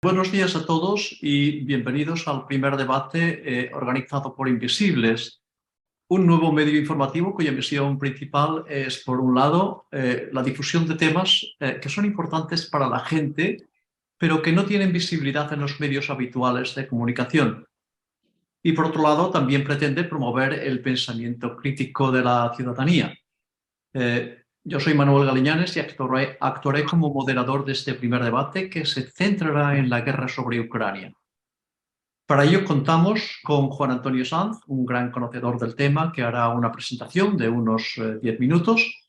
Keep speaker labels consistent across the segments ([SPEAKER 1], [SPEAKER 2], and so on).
[SPEAKER 1] Buenos días a todos y bienvenidos al primer debate organizado por Invisibles, un nuevo medio informativo cuya misión principal es, por un lado, la difusión de temas que son importantes para la gente, pero que no tienen visibilidad en los medios habituales de comunicación. Y, por otro lado, también pretende promover el pensamiento crítico de la ciudadanía. Yo soy Manuel Galiñanes y actuaré como moderador de este primer debate que se centrará en la guerra sobre Ucrania. Para ello contamos con Juan Antonio Sanz, un gran conocedor del tema, que hará una presentación de unos 10 minutos.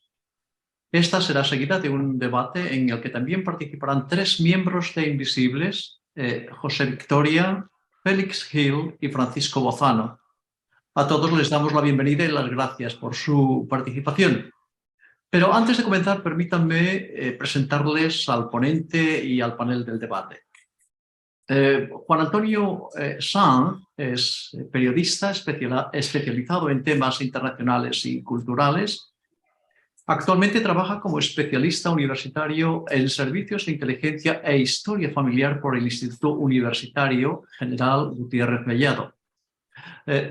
[SPEAKER 1] Esta será seguida de un debate en el que también participarán tres miembros de Invisibles, José Victoria, Félix Gil y Francisco Bozano. A todos les damos la bienvenida y las gracias por su participación. Pero antes de comenzar, permítanme presentarles al ponente y al panel del debate. Juan Antonio Sanz es periodista especializado en temas internacionales y culturales. Actualmente trabaja como especialista universitario en servicios de inteligencia e historia familiar por el Instituto Universitario General Gutiérrez Mellado.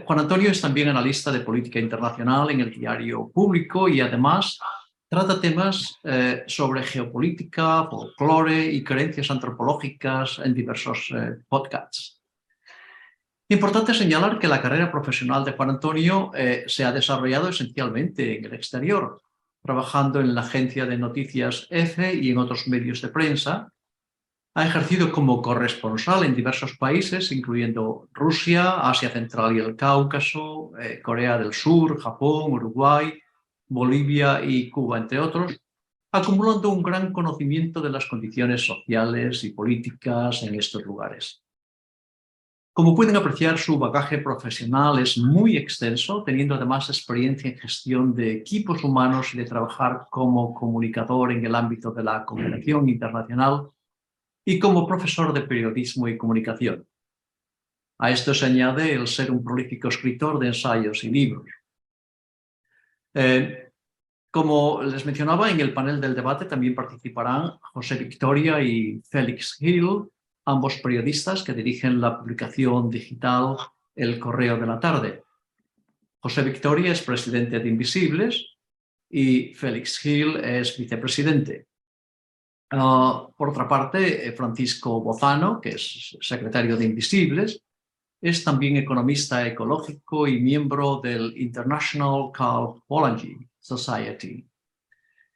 [SPEAKER 1] Juan Antonio es también analista de política internacional en el diario Público y además trata temas sobre geopolítica, folclore y creencias antropológicas en diversos podcasts. Importante señalar que la carrera profesional de Juan Antonio se ha desarrollado esencialmente en el exterior, trabajando en la agencia de noticias EFE y en otros medios de prensa. Ha ejercido como corresponsal en diversos países, incluyendo Rusia, Asia Central y el Cáucaso, Corea del Sur, Japón, Uruguay, Bolivia y Cuba, entre otros, acumulando un gran conocimiento de las condiciones sociales y políticas en estos lugares. Como pueden apreciar, su bagaje profesional es muy extenso, teniendo además experiencia en gestión de equipos humanos y de trabajar como comunicador en el ámbito de la cooperación internacional y como profesor de periodismo y comunicación. A esto se añade el ser un prolífico escritor de ensayos y libros. Como les mencionaba, en el panel del debate también participarán José Victoria y Félix Gil, ambos periodistas que dirigen la publicación digital El Correo de la Tarde. José Victoria es presidente de Invisibles y Félix Gil es vicepresidente. Por otra parte, Francisco Bozano, que es secretario de Invisibles, es también economista ecológico y miembro del International Cardiology Society.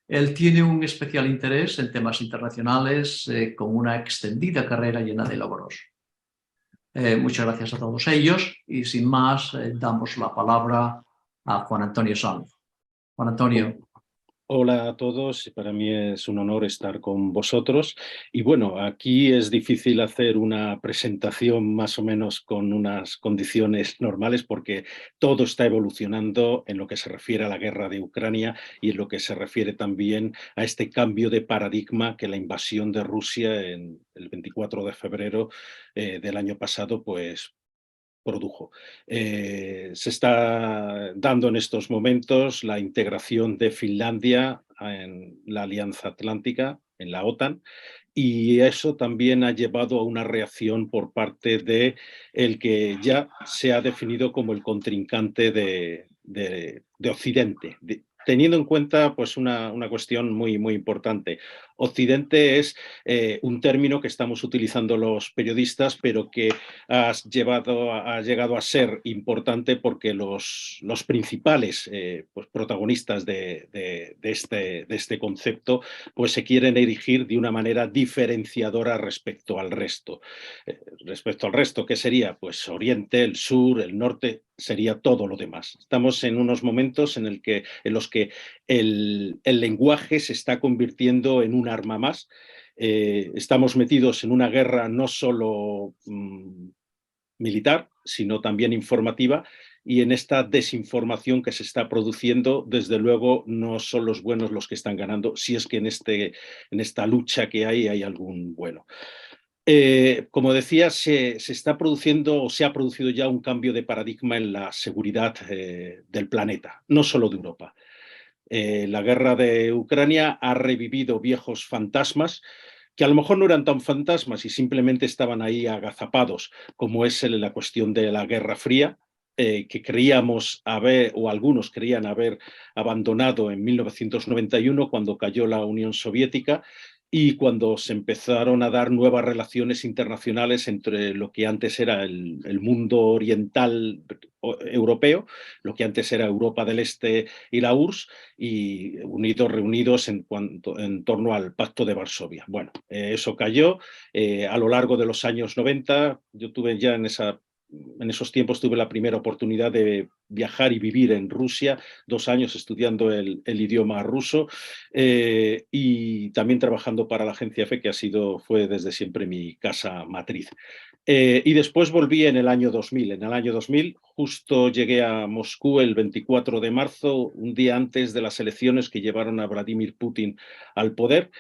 [SPEAKER 1] Él tiene un especial interés en temas internacionales con una extendida carrera llena de logros. Muchas gracias a todos ellos y sin más damos la palabra a Juan Antonio Sanz. Juan Antonio.
[SPEAKER 2] Hola a todos, para mí es un honor estar con vosotros. Y bueno, aquí es difícil hacer una presentación más o menos con unas condiciones normales porque todo está evolucionando en lo que se refiere a la guerra de Ucrania y en lo que se refiere también a este cambio de paradigma que la invasión de Rusia en el 24 de febrero del año pasado pues produjo. Se está dando en estos momentos la integración de Finlandia en la Alianza Atlántica, en la OTAN, y eso también ha llevado a una reacción por parte de el que ya se ha definido como el contrincante de Occidente, teniendo en cuenta pues una cuestión muy importante. Occidente es un término que estamos utilizando los periodistas, pero que ha llegado a ser importante porque los principales pues protagonistas de este concepto pues se quieren erigir de una manera diferenciadora respecto al resto. ¿Qué sería? Pues Oriente, el Sur, el Norte, sería todo lo demás. Estamos en unos momentos en los que el lenguaje se está convirtiendo en un arma más. Estamos metidos en una guerra no solo militar, sino también informativa, y en esta desinformación que se está produciendo, desde luego no son los buenos los que están ganando, si es que en esta lucha que hay algún bueno. Como decía, se está produciendo o se ha producido ya un cambio de paradigma en la seguridad del planeta, no solo de Europa. La guerra de Ucrania ha revivido viejos fantasmas que a lo mejor no eran tan fantasmas y simplemente estaban ahí agazapados, como es la cuestión de la Guerra Fría, que creíamos haber, o algunos creían haber abandonado en 1991 cuando cayó la Unión Soviética y cuando se empezaron a dar nuevas relaciones internacionales entre lo que antes era el mundo oriental europeo, lo que antes era Europa del Este y la URSS, y reunidos en torno al Pacto de Varsovia. Bueno, eso cayó a lo largo de los años 90. Yo tuve ya en esos tiempos tuve la primera oportunidad de viajar y vivir en Rusia, 2 años estudiando el idioma ruso y también trabajando para la agencia EFE, que fue desde siempre mi casa matriz. Y después volví en el año 2000. En el año 2000 justo llegué a Moscú el 24 de marzo, un día antes de las elecciones que llevaron a Vladimir Putin al poder.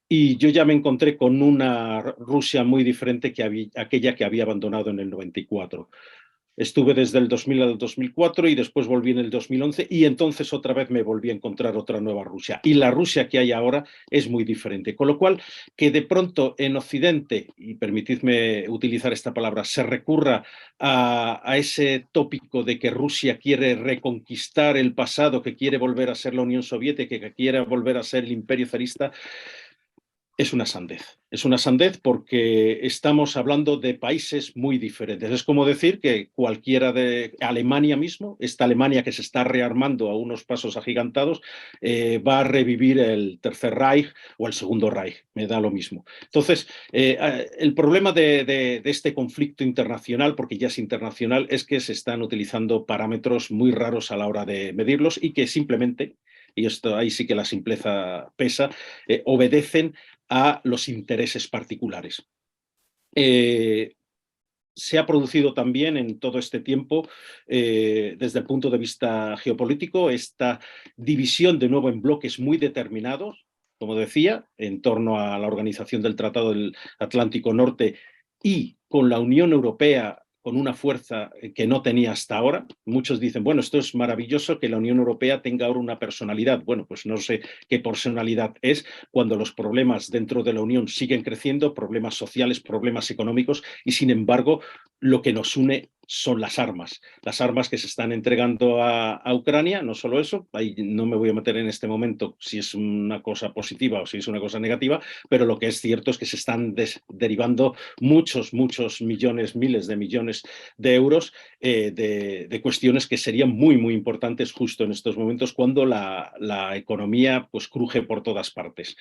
[SPEAKER 2] Y yo ya me encontré con una Rusia muy diferente que aquella que había abandonado en el 94. Estuve desde el 2000 al 2004 y después volví en el 2011 y entonces otra vez me volví a encontrar otra nueva Rusia. Y la Rusia que hay ahora es muy diferente. Con lo cual, que de pronto en Occidente, y permitidme utilizar esta palabra, se recurra a ese tópico de que Rusia quiere reconquistar el pasado, que quiere volver a ser la Unión Soviética, que quiere volver a ser el imperio zarista, es una sandez. Es una sandez porque estamos hablando de países muy diferentes. Es como decir que cualquiera de Alemania mismo, esta Alemania que se está rearmando a unos pasos agigantados, va a revivir el Tercer Reich o el Segundo Reich. Me da lo mismo. Entonces, el problema de este conflicto internacional, porque ya es internacional, es que se están utilizando parámetros muy raros a la hora de medirlos y que simplemente, y esto ahí sí que la simpleza pesa, obedecen a los intereses particulares. Se ha producido también en todo este tiempo, desde el punto de vista geopolítico, esta división de nuevo en bloques muy determinados, como decía, en torno a la organización del Tratado del Atlántico Norte y con la Unión Europea con una fuerza que no tenía hasta ahora. Muchos dicen, bueno, esto es maravilloso que la Unión Europea tenga ahora una personalidad. Bueno, pues no sé qué personalidad es cuando los problemas dentro de la Unión siguen creciendo, problemas sociales, problemas económicos, y sin embargo lo que nos une son las armas que se están entregando a Ucrania. No solo eso, ahí no me voy a meter en este momento si es una cosa positiva o si es una cosa negativa, pero lo que es cierto es que se están derivando muchos millones, miles de millones de euros de cuestiones que serían muy importantes justo en estos momentos cuando la economía pues cruje por todas partes.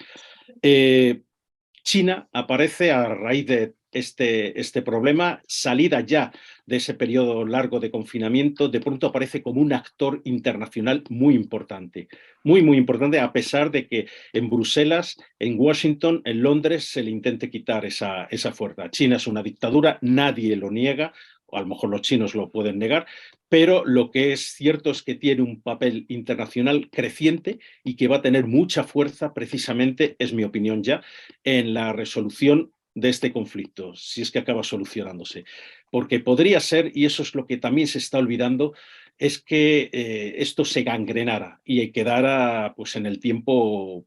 [SPEAKER 2] China aparece a raíz de este problema, salida ya de ese periodo largo de confinamiento, de pronto aparece como un actor internacional muy importante, muy importante, a pesar de que en Bruselas, en Washington, en Londres se le intente quitar esa fuerza. China es una dictadura, nadie lo niega, o a lo mejor los chinos lo pueden negar, pero lo que es cierto es que tiene un papel internacional creciente y que va a tener mucha fuerza precisamente, es mi opinión ya, en la resolución de este conflicto, si es que acaba solucionándose. Porque podría ser, y eso es lo que también se está olvidando, es que esto se gangrenara y quedara pues, en el tiempo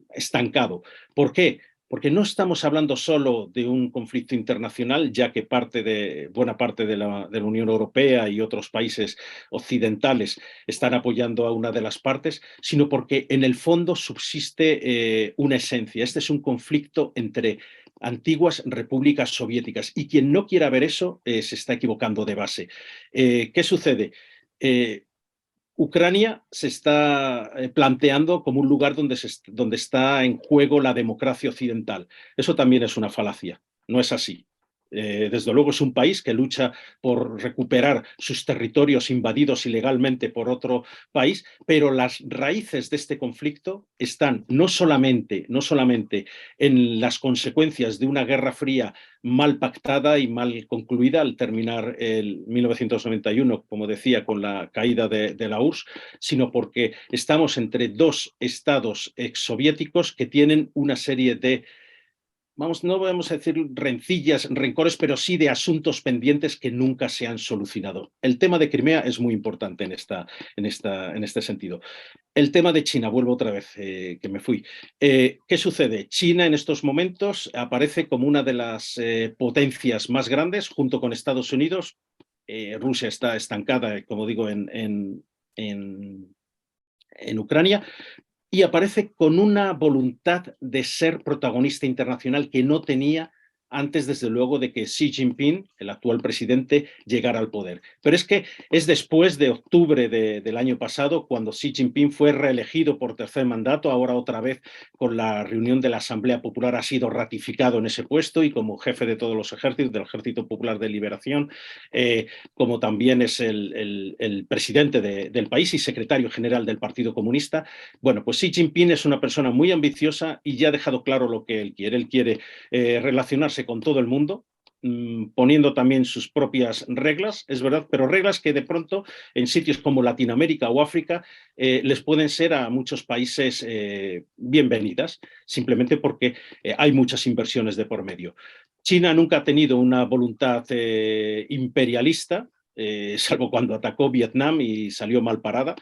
[SPEAKER 2] estancado. ¿Por qué? Porque no estamos hablando solo de un conflicto internacional, ya que buena parte de la Unión Europea y otros países occidentales están apoyando a una de las partes, sino porque en el fondo subsiste una esencia. Este es un conflicto entre antiguas repúblicas soviéticas y quien no quiera ver eso se está equivocando de base. ¿Qué sucede? Ucrania se está planteando como un lugar donde está en juego la democracia occidental. Eso también es una falacia, no es así. Desde luego es un país que lucha por recuperar sus territorios invadidos ilegalmente por otro país, pero las raíces de este conflicto están no solamente en las consecuencias de una guerra fría mal pactada y mal concluida al terminar el 1991, como decía, con la caída de la URSS, sino porque estamos entre dos estados exsoviéticos que tienen una serie de vamos, no vamos a decir rencillas, rencores, pero sí de asuntos pendientes que nunca se han solucionado. El tema de Crimea es muy importante en este sentido. El tema de China, vuelvo otra vez, que me fui. ¿Qué sucede? China en estos momentos aparece como una de las potencias más grandes, junto con Estados Unidos. Rusia está estancada, como digo, en Ucrania, y aparece con una voluntad de ser protagonista internacional que no tenía antes, desde luego, de que Xi Jinping, el actual presidente, llegara al poder. Pero es que es después de octubre del año pasado, cuando Xi Jinping fue reelegido por tercer mandato, ahora otra vez con la reunión de la Asamblea Popular ha sido ratificado en ese puesto y como jefe de todos los ejércitos, del Ejército Popular de Liberación, como también es el presidente del país y secretario general del Partido Comunista. Bueno, pues Xi Jinping es una persona muy ambiciosa y ya ha dejado claro lo que él quiere. Él quiere relacionarse con todo el mundo, poniendo también sus propias reglas, es verdad, pero reglas que de pronto en sitios como Latinoamérica o África les pueden ser a muchos países bienvenidas, simplemente porque hay muchas inversiones de por medio. China nunca ha tenido una voluntad imperialista, salvo cuando atacó Vietnam y salió mal parada,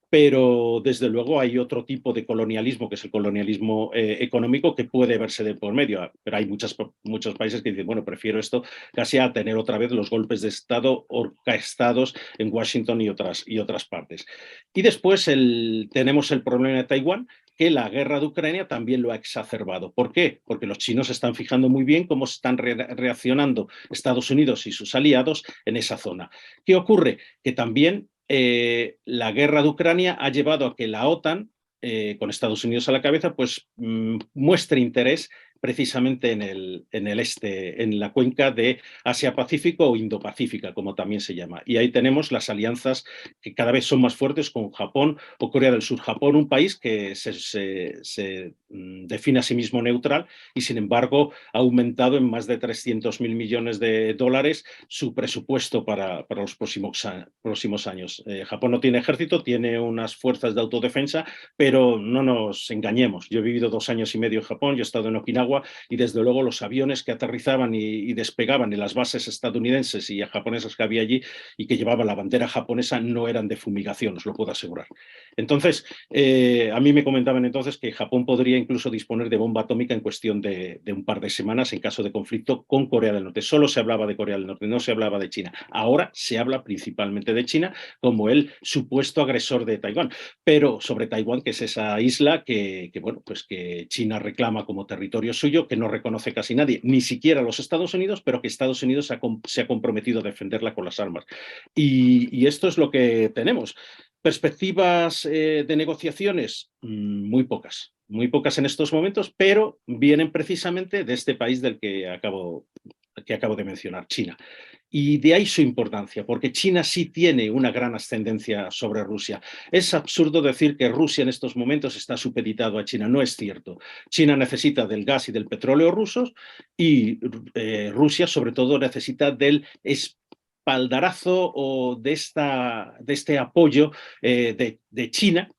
[SPEAKER 2] pero desde luego hay otro tipo de colonialismo, que es el colonialismo económico, que puede verse de por medio. Pero hay muchos países que dicen, bueno, prefiero esto casi a tener otra vez los golpes de Estado orquestados en Washington y otras partes. Y después tenemos el problema de Taiwán, que la guerra de Ucrania también lo ha exacerbado. ¿Por qué? Porque los chinos se están fijando muy bien cómo están reaccionando Estados Unidos y sus aliados en esa zona. ¿Qué ocurre? Que también la guerra de Ucrania ha llevado a que la OTAN, con Estados Unidos a la cabeza, pues muestre interés precisamente en la cuenca de Asia-Pacífico o Indo-Pacífica, como también se llama. Y ahí tenemos las alianzas que cada vez son más fuertes con Japón o Corea del Sur. Japón, un país que se define a sí mismo neutral y, sin embargo, ha aumentado en más de 300.000 millones de dólares su presupuesto para los próximos años. Japón no tiene ejército, tiene unas fuerzas de autodefensa, pero no nos engañemos. Yo he vivido 2 años y medio en Japón, yo he estado en Okinawa y desde luego los aviones que aterrizaban y despegaban en las bases estadounidenses y japonesas que había allí y que llevaban la bandera japonesa no eran de fumigación, os lo puedo asegurar. Entonces, a mí me comentaban entonces que Japón podría incluso disponer de bomba atómica en cuestión de un par de semanas en caso de conflicto con Corea del Norte. Solo se hablaba de Corea del Norte, no se hablaba de China. Ahora se habla principalmente de China como el supuesto agresor de Taiwán, pero sobre Taiwán, que es esa isla bueno, pues que China reclama como territorio suyo, que no reconoce casi nadie, ni siquiera los Estados Unidos, pero que Estados Unidos se ha comprometido a defenderla con las armas. Y esto es lo que tenemos. ¿Perspectivas de negociaciones? Muy pocas en estos momentos, pero vienen precisamente de este país del que acabo de mencionar, China. Y de ahí su importancia, porque China sí tiene una gran ascendencia sobre Rusia. Es absurdo decir que Rusia en estos momentos está supeditado a China. No es cierto. China necesita del gas y del petróleo rusos y Rusia, sobre todo, necesita del espaldarazo o de este apoyo de China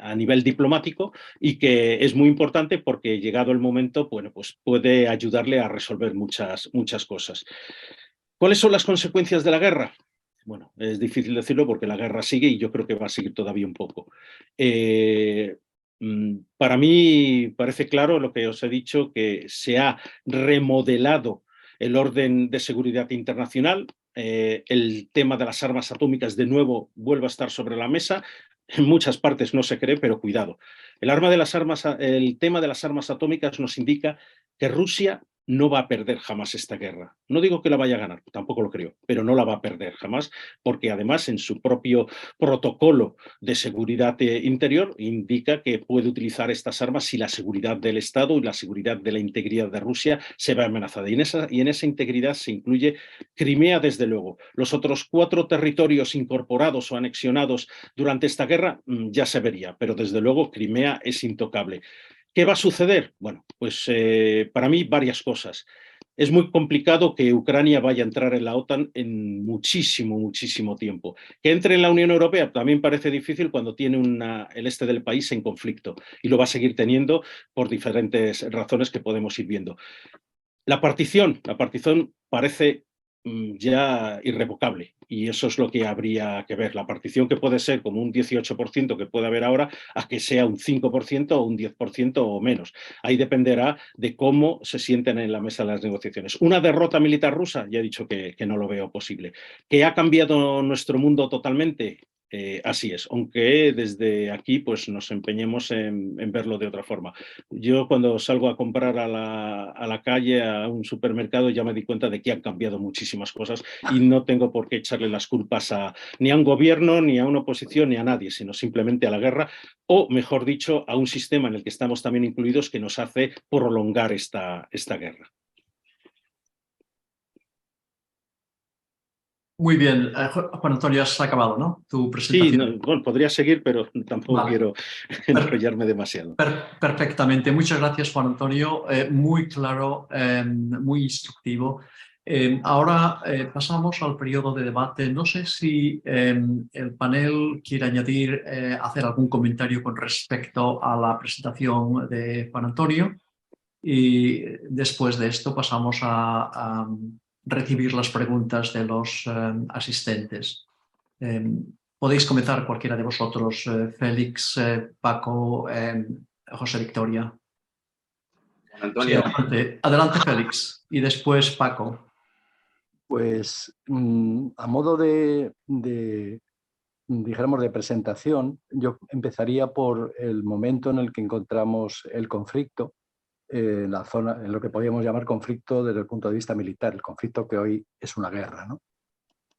[SPEAKER 2] a nivel diplomático y que es muy importante porque llegado el momento, bueno, pues puede ayudarle a resolver muchas cosas. ¿Cuáles son las consecuencias de la guerra? Bueno, es difícil decirlo porque la guerra sigue y yo creo que va a seguir todavía un poco. Para mí parece claro lo que os he dicho, que se ha remodelado el orden de seguridad internacional. El tema de las armas atómicas de nuevo vuelve a estar sobre la mesa. En muchas partes no se cree, pero cuidado. El tema de las armas atómicas nos indica que Rusia no va a perder jamás esta guerra. No digo que la vaya a ganar, tampoco lo creo, pero no la va a perder jamás, porque además en su propio protocolo de seguridad interior indica que puede utilizar estas armas si la seguridad del Estado y la seguridad de la integridad de Rusia se ve amenazada. Y en esa integridad se incluye Crimea, desde luego. Los otros 4 territorios incorporados o anexionados durante esta guerra ya se vería, pero desde luego Crimea es intocable. ¿Qué va a suceder? Bueno, pues para mí varias cosas. es muy complicado que Ucrania vaya a entrar en la OTAN en muchísimo tiempo. Que entre en la Unión Europea también parece difícil cuando tiene el este del país en conflicto y lo va a seguir teniendo por diferentes razones que podemos ir viendo. La partición parece ya irrevocable y eso es lo que habría que ver. La partición que puede ser como un 18% que puede haber ahora a que sea un 5% o un 10% o menos. Ahí dependerá de cómo se sienten en la mesa de las negociaciones. Una derrota militar rusa, ya he dicho que no lo veo posible. ¿Que ha cambiado nuestro mundo totalmente? Así es, aunque desde aquí pues, nos empeñemos en verlo de otra forma. Yo cuando salgo a comprar a la calle, a un supermercado, ya me di cuenta de que han cambiado muchísimas cosas y no tengo por qué echarle las culpas ni a un gobierno, ni a una oposición, ni a nadie, sino simplemente a la guerra o, mejor dicho, a un sistema en el que estamos también incluidos que nos hace prolongar esta guerra.
[SPEAKER 1] Muy bien, Juan Antonio, has acabado, ¿no? Tu
[SPEAKER 2] Sí,
[SPEAKER 1] presentación.
[SPEAKER 2] bueno, podría seguir, pero tampoco
[SPEAKER 1] Vale.
[SPEAKER 2] quiero enrollarme demasiado.
[SPEAKER 1] Perfectamente. Muchas gracias, Juan Antonio. Muy claro, muy instructivo. Ahora pasamos al periodo de debate. No sé si el panel quiere añadir, hacer algún comentario con respecto a la presentación de Juan Antonio. Y después de esto pasamos a recibir las preguntas de los asistentes. Podéis comenzar cualquiera de vosotros, Félix, Paco, José Victoria. Sí,
[SPEAKER 3] Antonio.
[SPEAKER 1] adelante Félix y después Paco.
[SPEAKER 4] Pues a modo dijéramos, de presentación, yo empezaría por el momento en el que encontramos el conflicto, en la zona, en lo que podríamos llamar conflicto desde el punto de vista militar, el conflicto que hoy es una guerra, ¿no?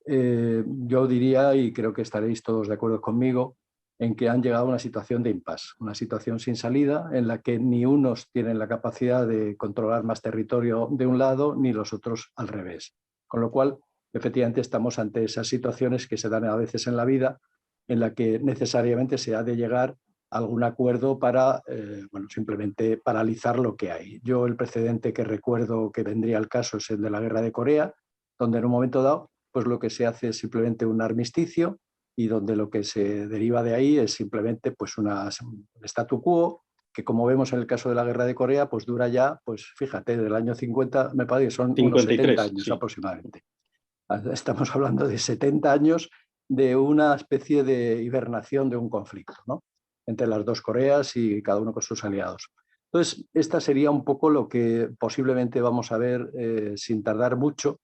[SPEAKER 4] Yo diría, y creo que estaréis todos de acuerdo conmigo, en que han llegado a una situación de impasse, una situación sin salida en la que ni unos tienen la capacidad de controlar más territorio de un lado, ni los otros al revés. Con lo cual, efectivamente, estamos ante esas situaciones que se dan a veces en la vida, en la que necesariamente se ha de llegar a algún acuerdo para, bueno, simplemente paralizar lo que hay. Yo el precedente que recuerdo que vendría al caso es el de la Guerra de Corea, donde en un momento dado pues lo que se hace es simplemente un armisticio y donde lo que se deriva de ahí es simplemente pues un statu quo que, como vemos en el caso de la Guerra de Corea, pues dura ya, pues fíjate, del año 50, me parece que son 53, unos 70 años sí, aproximadamente. Estamos hablando de 70 años de una especie de hibernación de un conflicto, ¿no? Entre las dos Coreas y cada uno con sus aliados. Entonces, esta sería un poco lo que posiblemente vamos a ver sin tardar mucho,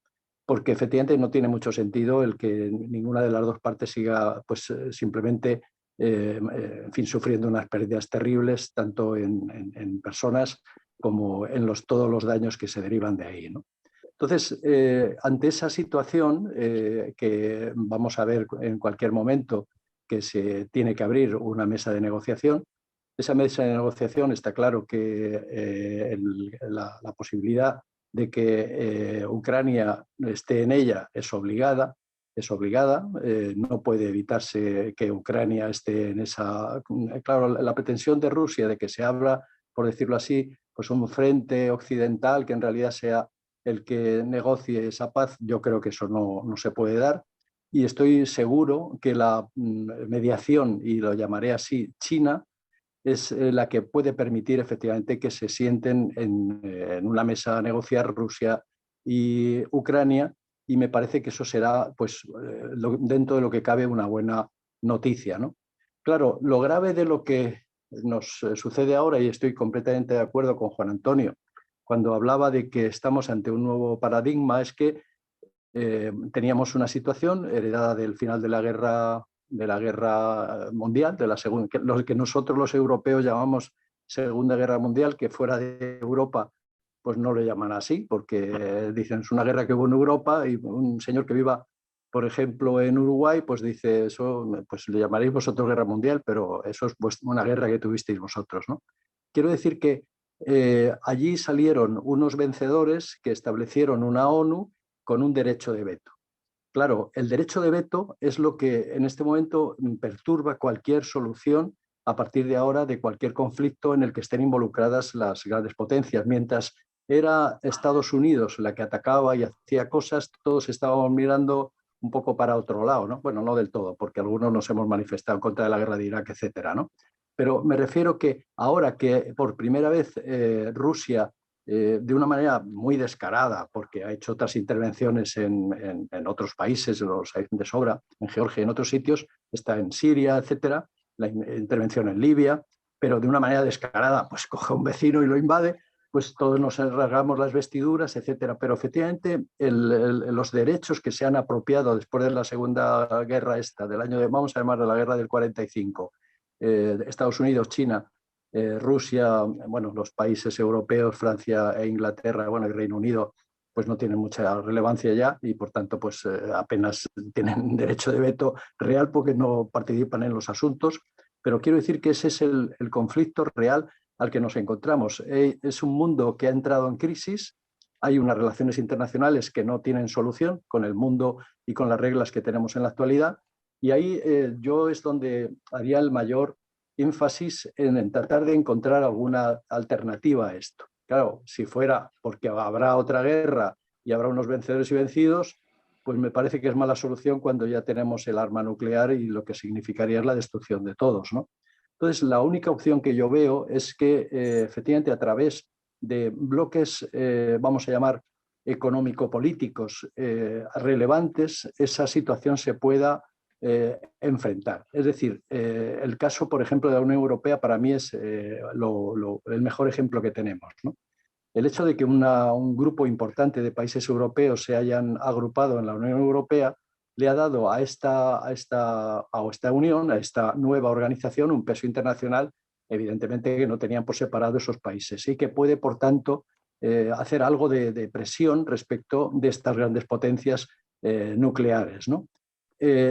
[SPEAKER 4] porque efectivamente no tiene mucho sentido el que ninguna de las dos partes siga pues, simplemente en fin, sufriendo unas pérdidas terribles, tanto en personas como en todos los daños que se derivan de ahí, ¿no? Entonces, ante esa situación que vamos a ver en cualquier momento que se tiene que abrir una mesa de negociación, esa mesa de negociación está claro que la posibilidad de que Ucrania esté en ella es obligada, no puede evitarse que Ucrania esté en esa... Claro, la pretensión de Rusia de que se abra, por decirlo así, pues un frente occidental que en realidad sea el que negocie esa paz, yo creo que eso no se puede dar. Y estoy seguro que la mediación, y lo llamaré así, China, es la que puede permitir efectivamente que se sienten en una mesa a negociar Rusia y Ucrania, y me parece que eso será, pues, dentro de lo que cabe, una buena noticia, ¿no? Claro, lo grave de lo que nos sucede ahora, y estoy completamente de acuerdo con Juan Antonio, cuando hablaba de que estamos ante un nuevo paradigma, es que teníamos una situación heredada del final de la guerra mundial, de la segunda, lo que nosotros los europeos llamamos Segunda Guerra Mundial, que fuera de Europa pues no lo llaman así, porque dicen es una guerra que hubo en Europa, y un señor que viva, por ejemplo, en Uruguay, pues dice eso, pues le llamaréis vosotros guerra mundial, pero eso es una guerra que tuvisteis vosotros, ¿no? Quiero decir que allí salieron unos vencedores que establecieron una ONU con un derecho de veto. Claro, el derecho de veto es lo que en este momento perturba cualquier solución a partir de ahora de cualquier conflicto en el que estén involucradas las grandes potencias. Mientras era Estados Unidos la que atacaba y hacía cosas, todos estábamos mirando un poco para otro lado, ¿no? Bueno, no del todo, porque algunos nos hemos manifestado en contra de la guerra de Irak, etcétera, ¿no? Pero me refiero que ahora que por primera vez Rusia, de una manera muy descarada, porque ha hecho otras intervenciones en otros países, los hay de sobra, en Georgia y en otros sitios, está en Siria, etcétera, la intervención en Libia, pero de una manera descarada, pues coge a un vecino y lo invade, pues todos nos rasgamos las vestiduras, etcétera. Pero efectivamente los derechos que se han apropiado después de la Segunda Guerra del año vamos a llamarla la guerra del 45, Estados Unidos, China, Rusia, bueno, los países europeos, Francia e Inglaterra, bueno, y Reino Unido, pues no tienen mucha relevancia ya y por tanto pues apenas tienen derecho de veto real porque no participan en los asuntos. Pero quiero decir que ese es el conflicto real al que nos encontramos. Es un mundo que ha entrado en crisis, hay unas relaciones internacionales que no tienen solución con el mundo y con las reglas que tenemos en la actualidad, y ahí yo es donde haría el mayor énfasis en tratar de encontrar alguna alternativa a esto. Claro, si fuera porque habrá otra guerra y habrá unos vencedores y vencidos, pues me parece que es mala solución cuando ya tenemos el arma nuclear y lo que significaría es la destrucción de todos, ¿no? Entonces, la única opción que yo veo es que efectivamente a través de bloques, vamos a llamar, económico-políticos relevantes, esa situación se pueda enfrentar. Es decir, el caso, por ejemplo, de la Unión Europea para mí es el mejor ejemplo que tenemos, ¿no? El hecho de que un grupo importante de países europeos se hayan agrupado en la Unión Europea le ha dado a esta unión, a esta nueva organización, un peso internacional, evidentemente que no tenían por separado esos países y que puede, por tanto, hacer algo de presión respecto de estas grandes potencias nucleares, ¿no?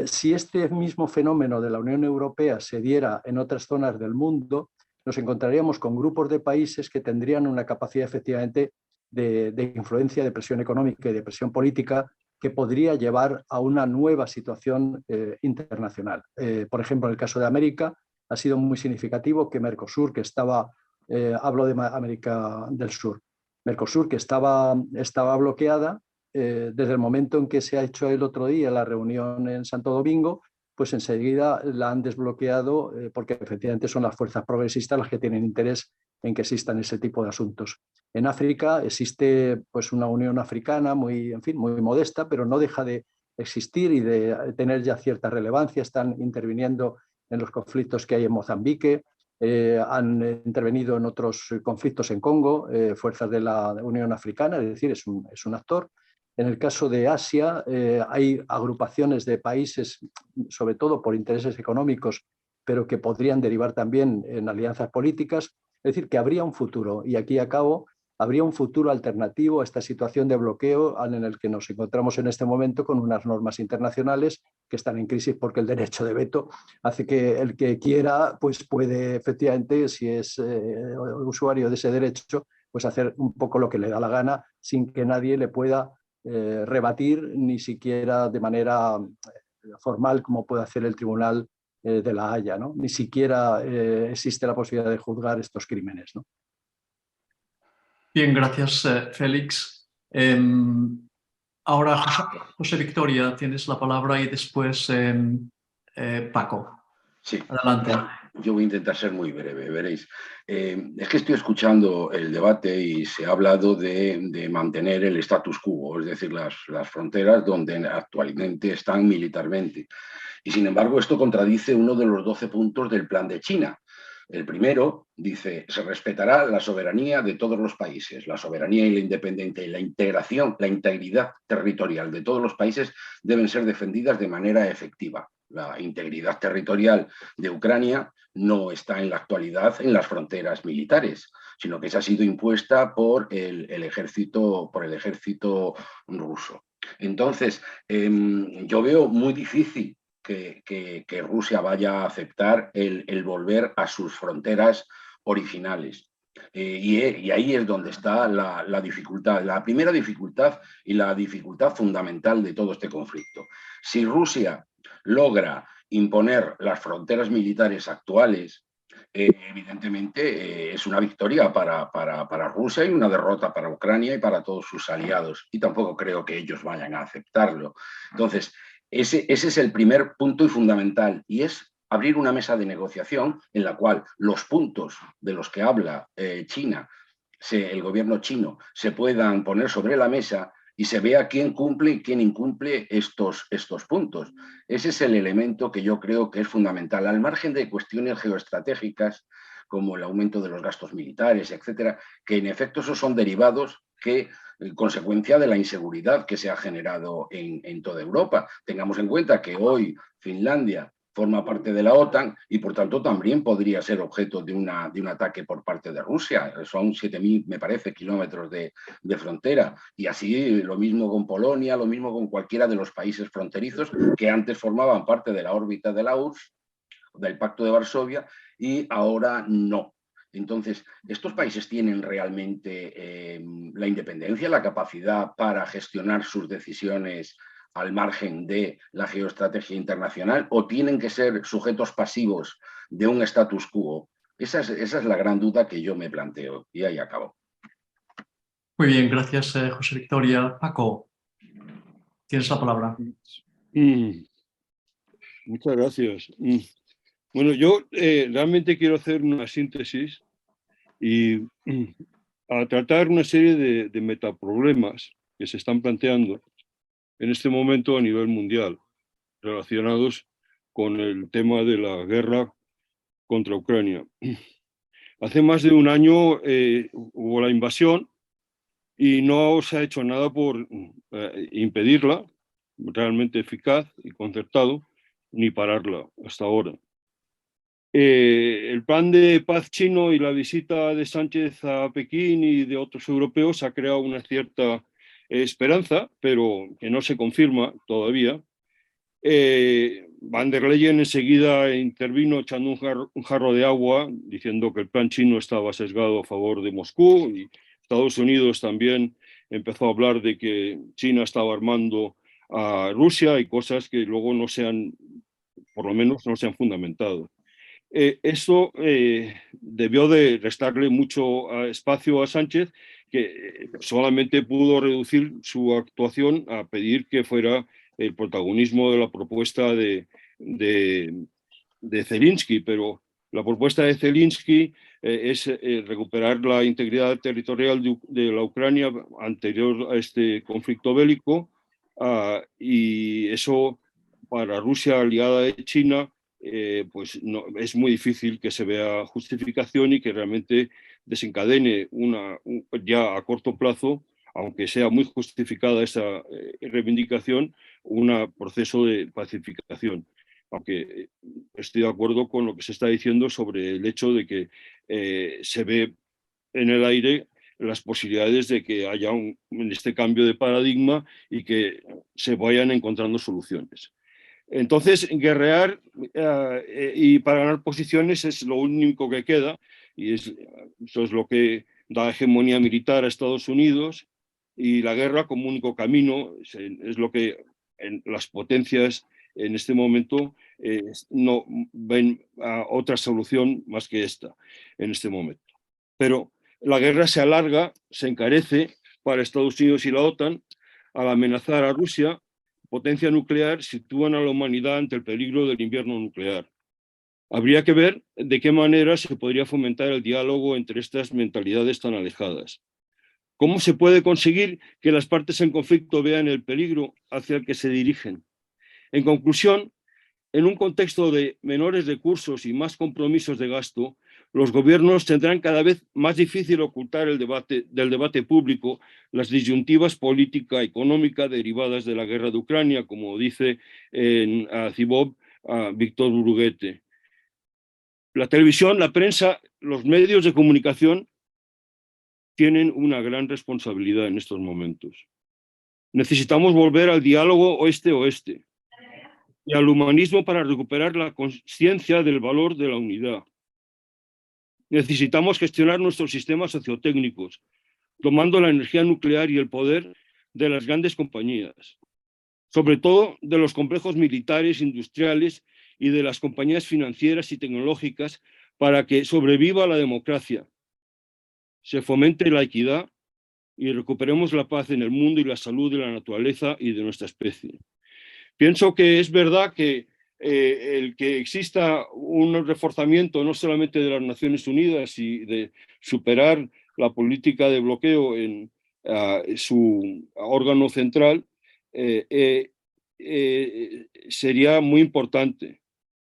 [SPEAKER 4] Si este mismo fenómeno de la Unión Europea se diera en otras zonas del mundo, nos encontraríamos con grupos de países que tendrían una capacidad efectivamente de influencia, de presión económica y de presión política que podría llevar a una nueva situación internacional. Por ejemplo, en el caso de América, ha sido muy significativo que Mercosur, que estaba, hablo de América del Sur, Mercosur, que estaba bloqueada, desde el momento en que se ha hecho el otro día la reunión en Santo Domingo, pues enseguida la han desbloqueado porque efectivamente son las fuerzas progresistas las que tienen interés en que existan ese tipo de asuntos. En África existe pues una Unión Africana muy, en fin, muy modesta, pero no deja de existir y de tener ya cierta relevancia. Están interviniendo en los conflictos que hay en Mozambique, han intervenido en otros conflictos en Congo, fuerzas de la Unión Africana, es decir, es un actor. En el caso de Asia, hay agrupaciones de países, sobre todo por intereses económicos, pero que podrían derivar también en alianzas políticas. Es decir, que habría un futuro, y aquí acabo, habría un futuro alternativo a esta situación de bloqueo en el que nos encontramos en este momento con unas normas internacionales que están en crisis porque el derecho de veto hace que el que quiera pues puede efectivamente, si es usuario de ese derecho, pues hacer un poco lo que le da la gana sin que nadie le pueda rebatir, ni siquiera de manera formal como puede hacer el Tribunal de la Haya, ¿no? Ni siquiera existe la posibilidad de juzgar estos crímenes, ¿no?
[SPEAKER 1] Bien, gracias, Félix. Ahora, José Victoria, tienes la palabra y después Paco.
[SPEAKER 3] Sí,
[SPEAKER 1] adelante.
[SPEAKER 3] Yo voy a intentar ser muy breve, veréis. Es que estoy escuchando el debate y se ha hablado de mantener el status quo, es decir, las fronteras donde actualmente están militarmente. Y sin embargo, esto contradice uno de los 12 puntos del Plan de China. El primero dice, se respetará la soberanía de todos los países. La soberanía y la independencia y la integridad territorial de todos los países deben ser defendidas de manera efectiva. La integridad territorial de Ucrania no está en la actualidad en las fronteras militares, sino que esa ha sido impuesta por el ejército ruso. Entonces, yo veo muy difícil que Rusia vaya a aceptar el volver a sus fronteras originales. Y ahí es donde está la dificultad, la primera dificultad y la dificultad fundamental de todo este conflicto. Si Rusia logra imponer las fronteras militares actuales, evidentemente es una victoria para Rusia y una derrota para Ucrania y para todos sus aliados. Y tampoco creo que ellos vayan a aceptarlo. Entonces, ese es el primer punto y fundamental, y es abrir una mesa de negociación en la cual los puntos de los que habla China, el gobierno chino, se puedan poner sobre la mesa y se vea quién cumple y quién incumple estos puntos. Ese es el elemento que yo creo que es fundamental, al margen de cuestiones geoestratégicas como el aumento de los gastos militares, etcétera, que en efecto esos son derivados que consecuencia de la inseguridad que se ha generado en toda Europa. Tengamos en cuenta que hoy Finlandia forma parte de la OTAN y por tanto también podría ser objeto de un ataque por parte de Rusia. Son 7.000, me parece, kilómetros de frontera. Y así lo mismo con Polonia, lo mismo con cualquiera de los países fronterizos que antes formaban parte de la órbita de la URSS, del Pacto de Varsovia, y ahora no. Entonces, ¿estos países tienen realmente la independencia, la capacidad para gestionar sus decisiones al margen de la geoestrategia internacional, o tienen que ser sujetos pasivos de un status quo? Esa es la gran duda que yo me planteo, y ahí acabo.
[SPEAKER 1] Muy bien, gracias, José Victoria. Paco, tienes la palabra.
[SPEAKER 5] Muchas gracias. Bueno, yo realmente quiero hacer una síntesis y a tratar una serie de metaproblemas que se están planteando en este momento a nivel mundial, relacionados con el tema de la guerra contra Ucrania. Hace más de un año hubo la invasión y no se ha hecho nada por impedirla, realmente eficaz y concertado, ni pararla hasta ahora. El plan de paz chino y la visita de Sánchez a Pekín y de otros europeos ha creado una cierta esperanza, pero que no se confirma todavía. Van der Leyen enseguida intervino echando un jarro de agua, diciendo que el plan chino estaba sesgado a favor de Moscú, y Estados Unidos también empezó a hablar de que China estaba armando a Rusia, y cosas que luego no se han, por lo menos no se han fundamentado. Esto debió de restarle mucho espacio a Sánchez, que solamente pudo reducir su actuación a pedir que fuera el protagonismo de la propuesta de Zelensky, pero la propuesta de Zelensky es recuperar la integridad territorial de la Ucrania anterior a este conflicto bélico, y eso para Rusia, aliada de China, pues no, es muy difícil que se vea justificación y que realmente desencadene ya a corto plazo, aunque sea muy justificada esa reivindicación, un proceso de pacificación. Aunque estoy de acuerdo con lo que se está diciendo sobre el hecho de que se ve en el aire las posibilidades de que haya este cambio de paradigma y que se vayan encontrando soluciones. Entonces, guerrear y para ganar posiciones es lo único que queda, y eso es lo que da hegemonía militar a Estados Unidos, y la guerra como único camino es lo que las potencias en este momento no ven otra solución más que esta en este momento. Pero la guerra se alarga, se encarece para Estados Unidos y la OTAN al amenazar a Rusia. Potencia nuclear sitúan a la humanidad ante el peligro del invierno nuclear. Habría que ver de qué manera se podría fomentar el diálogo entre estas mentalidades tan alejadas. ¿Cómo se puede conseguir que las partes en conflicto vean el peligro hacia el que se dirigen? En conclusión, en un contexto de menores recursos y más compromisos de gasto, los gobiernos tendrán cada vez más difícil ocultar del debate público las disyuntivas política y económica derivadas de la guerra de Ucrania, como dice en Cibov Víctor Bruguete. La televisión, la prensa, los medios de comunicación tienen una gran responsabilidad en estos momentos. Necesitamos volver al diálogo oeste-oeste y al humanismo para recuperar la conciencia del valor de la unidad. Necesitamos gestionar nuestros sistemas sociotécnicos, tomando la energía nuclear y el poder de las grandes compañías, sobre todo de los complejos militares, industriales y de las compañías financieras y tecnológicas, para que sobreviva la democracia, se fomente la equidad y recuperemos la paz en el mundo y la salud de la naturaleza y de nuestra especie. Pienso que es verdad que el que exista un reforzamiento no solamente de las Naciones Unidas y de superar la política de bloqueo en su órgano central sería muy importante.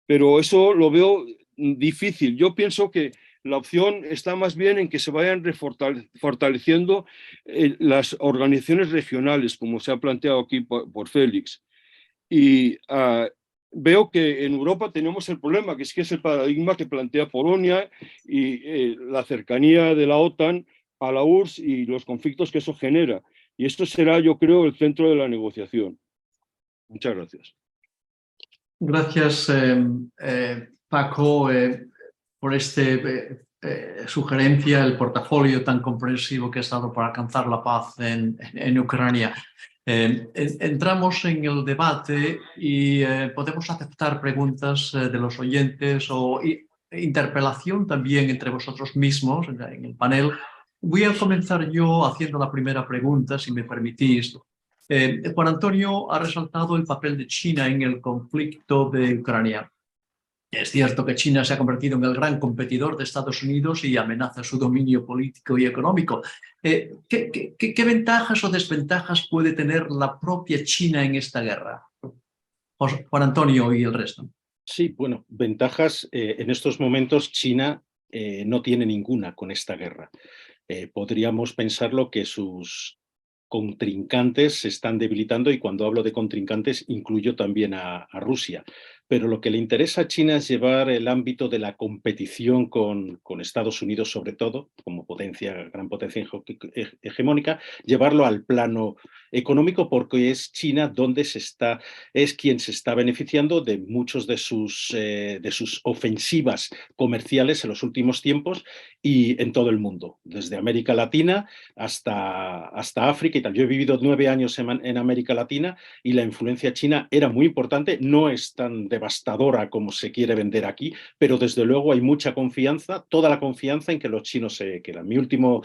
[SPEAKER 5] Pero eso lo veo difícil. Yo pienso que la opción está más bien en que se vayan fortaleciendo las organizaciones regionales, como se ha planteado aquí por Félix. Y veo que en Europa tenemos el problema, que es el paradigma que plantea Polonia y la cercanía de la OTAN a la URSS y los conflictos que eso genera. Y esto será, yo creo, el centro de la negociación. Muchas gracias.
[SPEAKER 1] Gracias, Paco, por sugerencia, el portafolio tan comprensivo que ha estado para alcanzar la paz en Ucrania. Entramos en el debate y podemos aceptar preguntas de los oyentes o interpelación también entre vosotros mismos en el panel. Voy a comenzar yo haciendo la primera pregunta, si me permitís. Juan Antonio ha resaltado el papel de China en el conflicto de Ucrania. Es cierto que China se ha convertido en el gran competidor de Estados Unidos y amenaza su dominio político y económico. ¿Qué ventajas o desventajas puede tener la propia China en esta guerra? Juan Antonio y el resto.
[SPEAKER 2] Sí, bueno, ventajas. En estos momentos China no tiene ninguna con esta guerra. Podríamos pensarlo que sus contrincantes se están debilitando, y cuando hablo de contrincantes incluyo también a Rusia. Pero lo que le interesa a China es llevar el ámbito de la competición con Estados Unidos, sobre todo, como gran potencia hegemónica, llevarlo al plano económico, porque es China donde es quien se está beneficiando de muchos de sus ofensivas comerciales en los últimos tiempos y en todo el mundo, desde América Latina hasta África y tal. Yo he vivido 9 años en América Latina y la influencia china era muy importante. No es tan devastadora como se quiere vender aquí, pero desde luego hay mucha confianza, toda la confianza en que los chinos se quedan. Mi último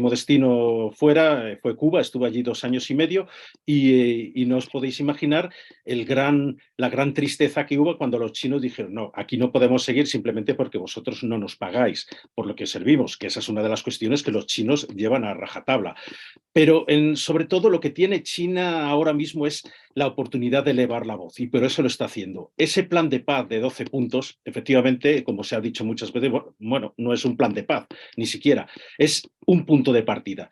[SPEAKER 2] destino fuera fue Cuba, estuve allí 2 años y medio y no os podéis imaginar la gran tristeza que hubo cuando los chinos dijeron: no, aquí no podemos seguir simplemente porque vosotros no nos pagáis por lo que servimos, que esa es una de las cuestiones que los chinos llevan a rajatabla. Pero sobre todo lo que tiene China ahora mismo es la oportunidad de elevar la voz, y por eso lo está haciendo. Ese plan de paz de 12 puntos, efectivamente, como se ha dicho muchas veces, bueno, no es un plan de paz, ni siquiera, es un punto de partida.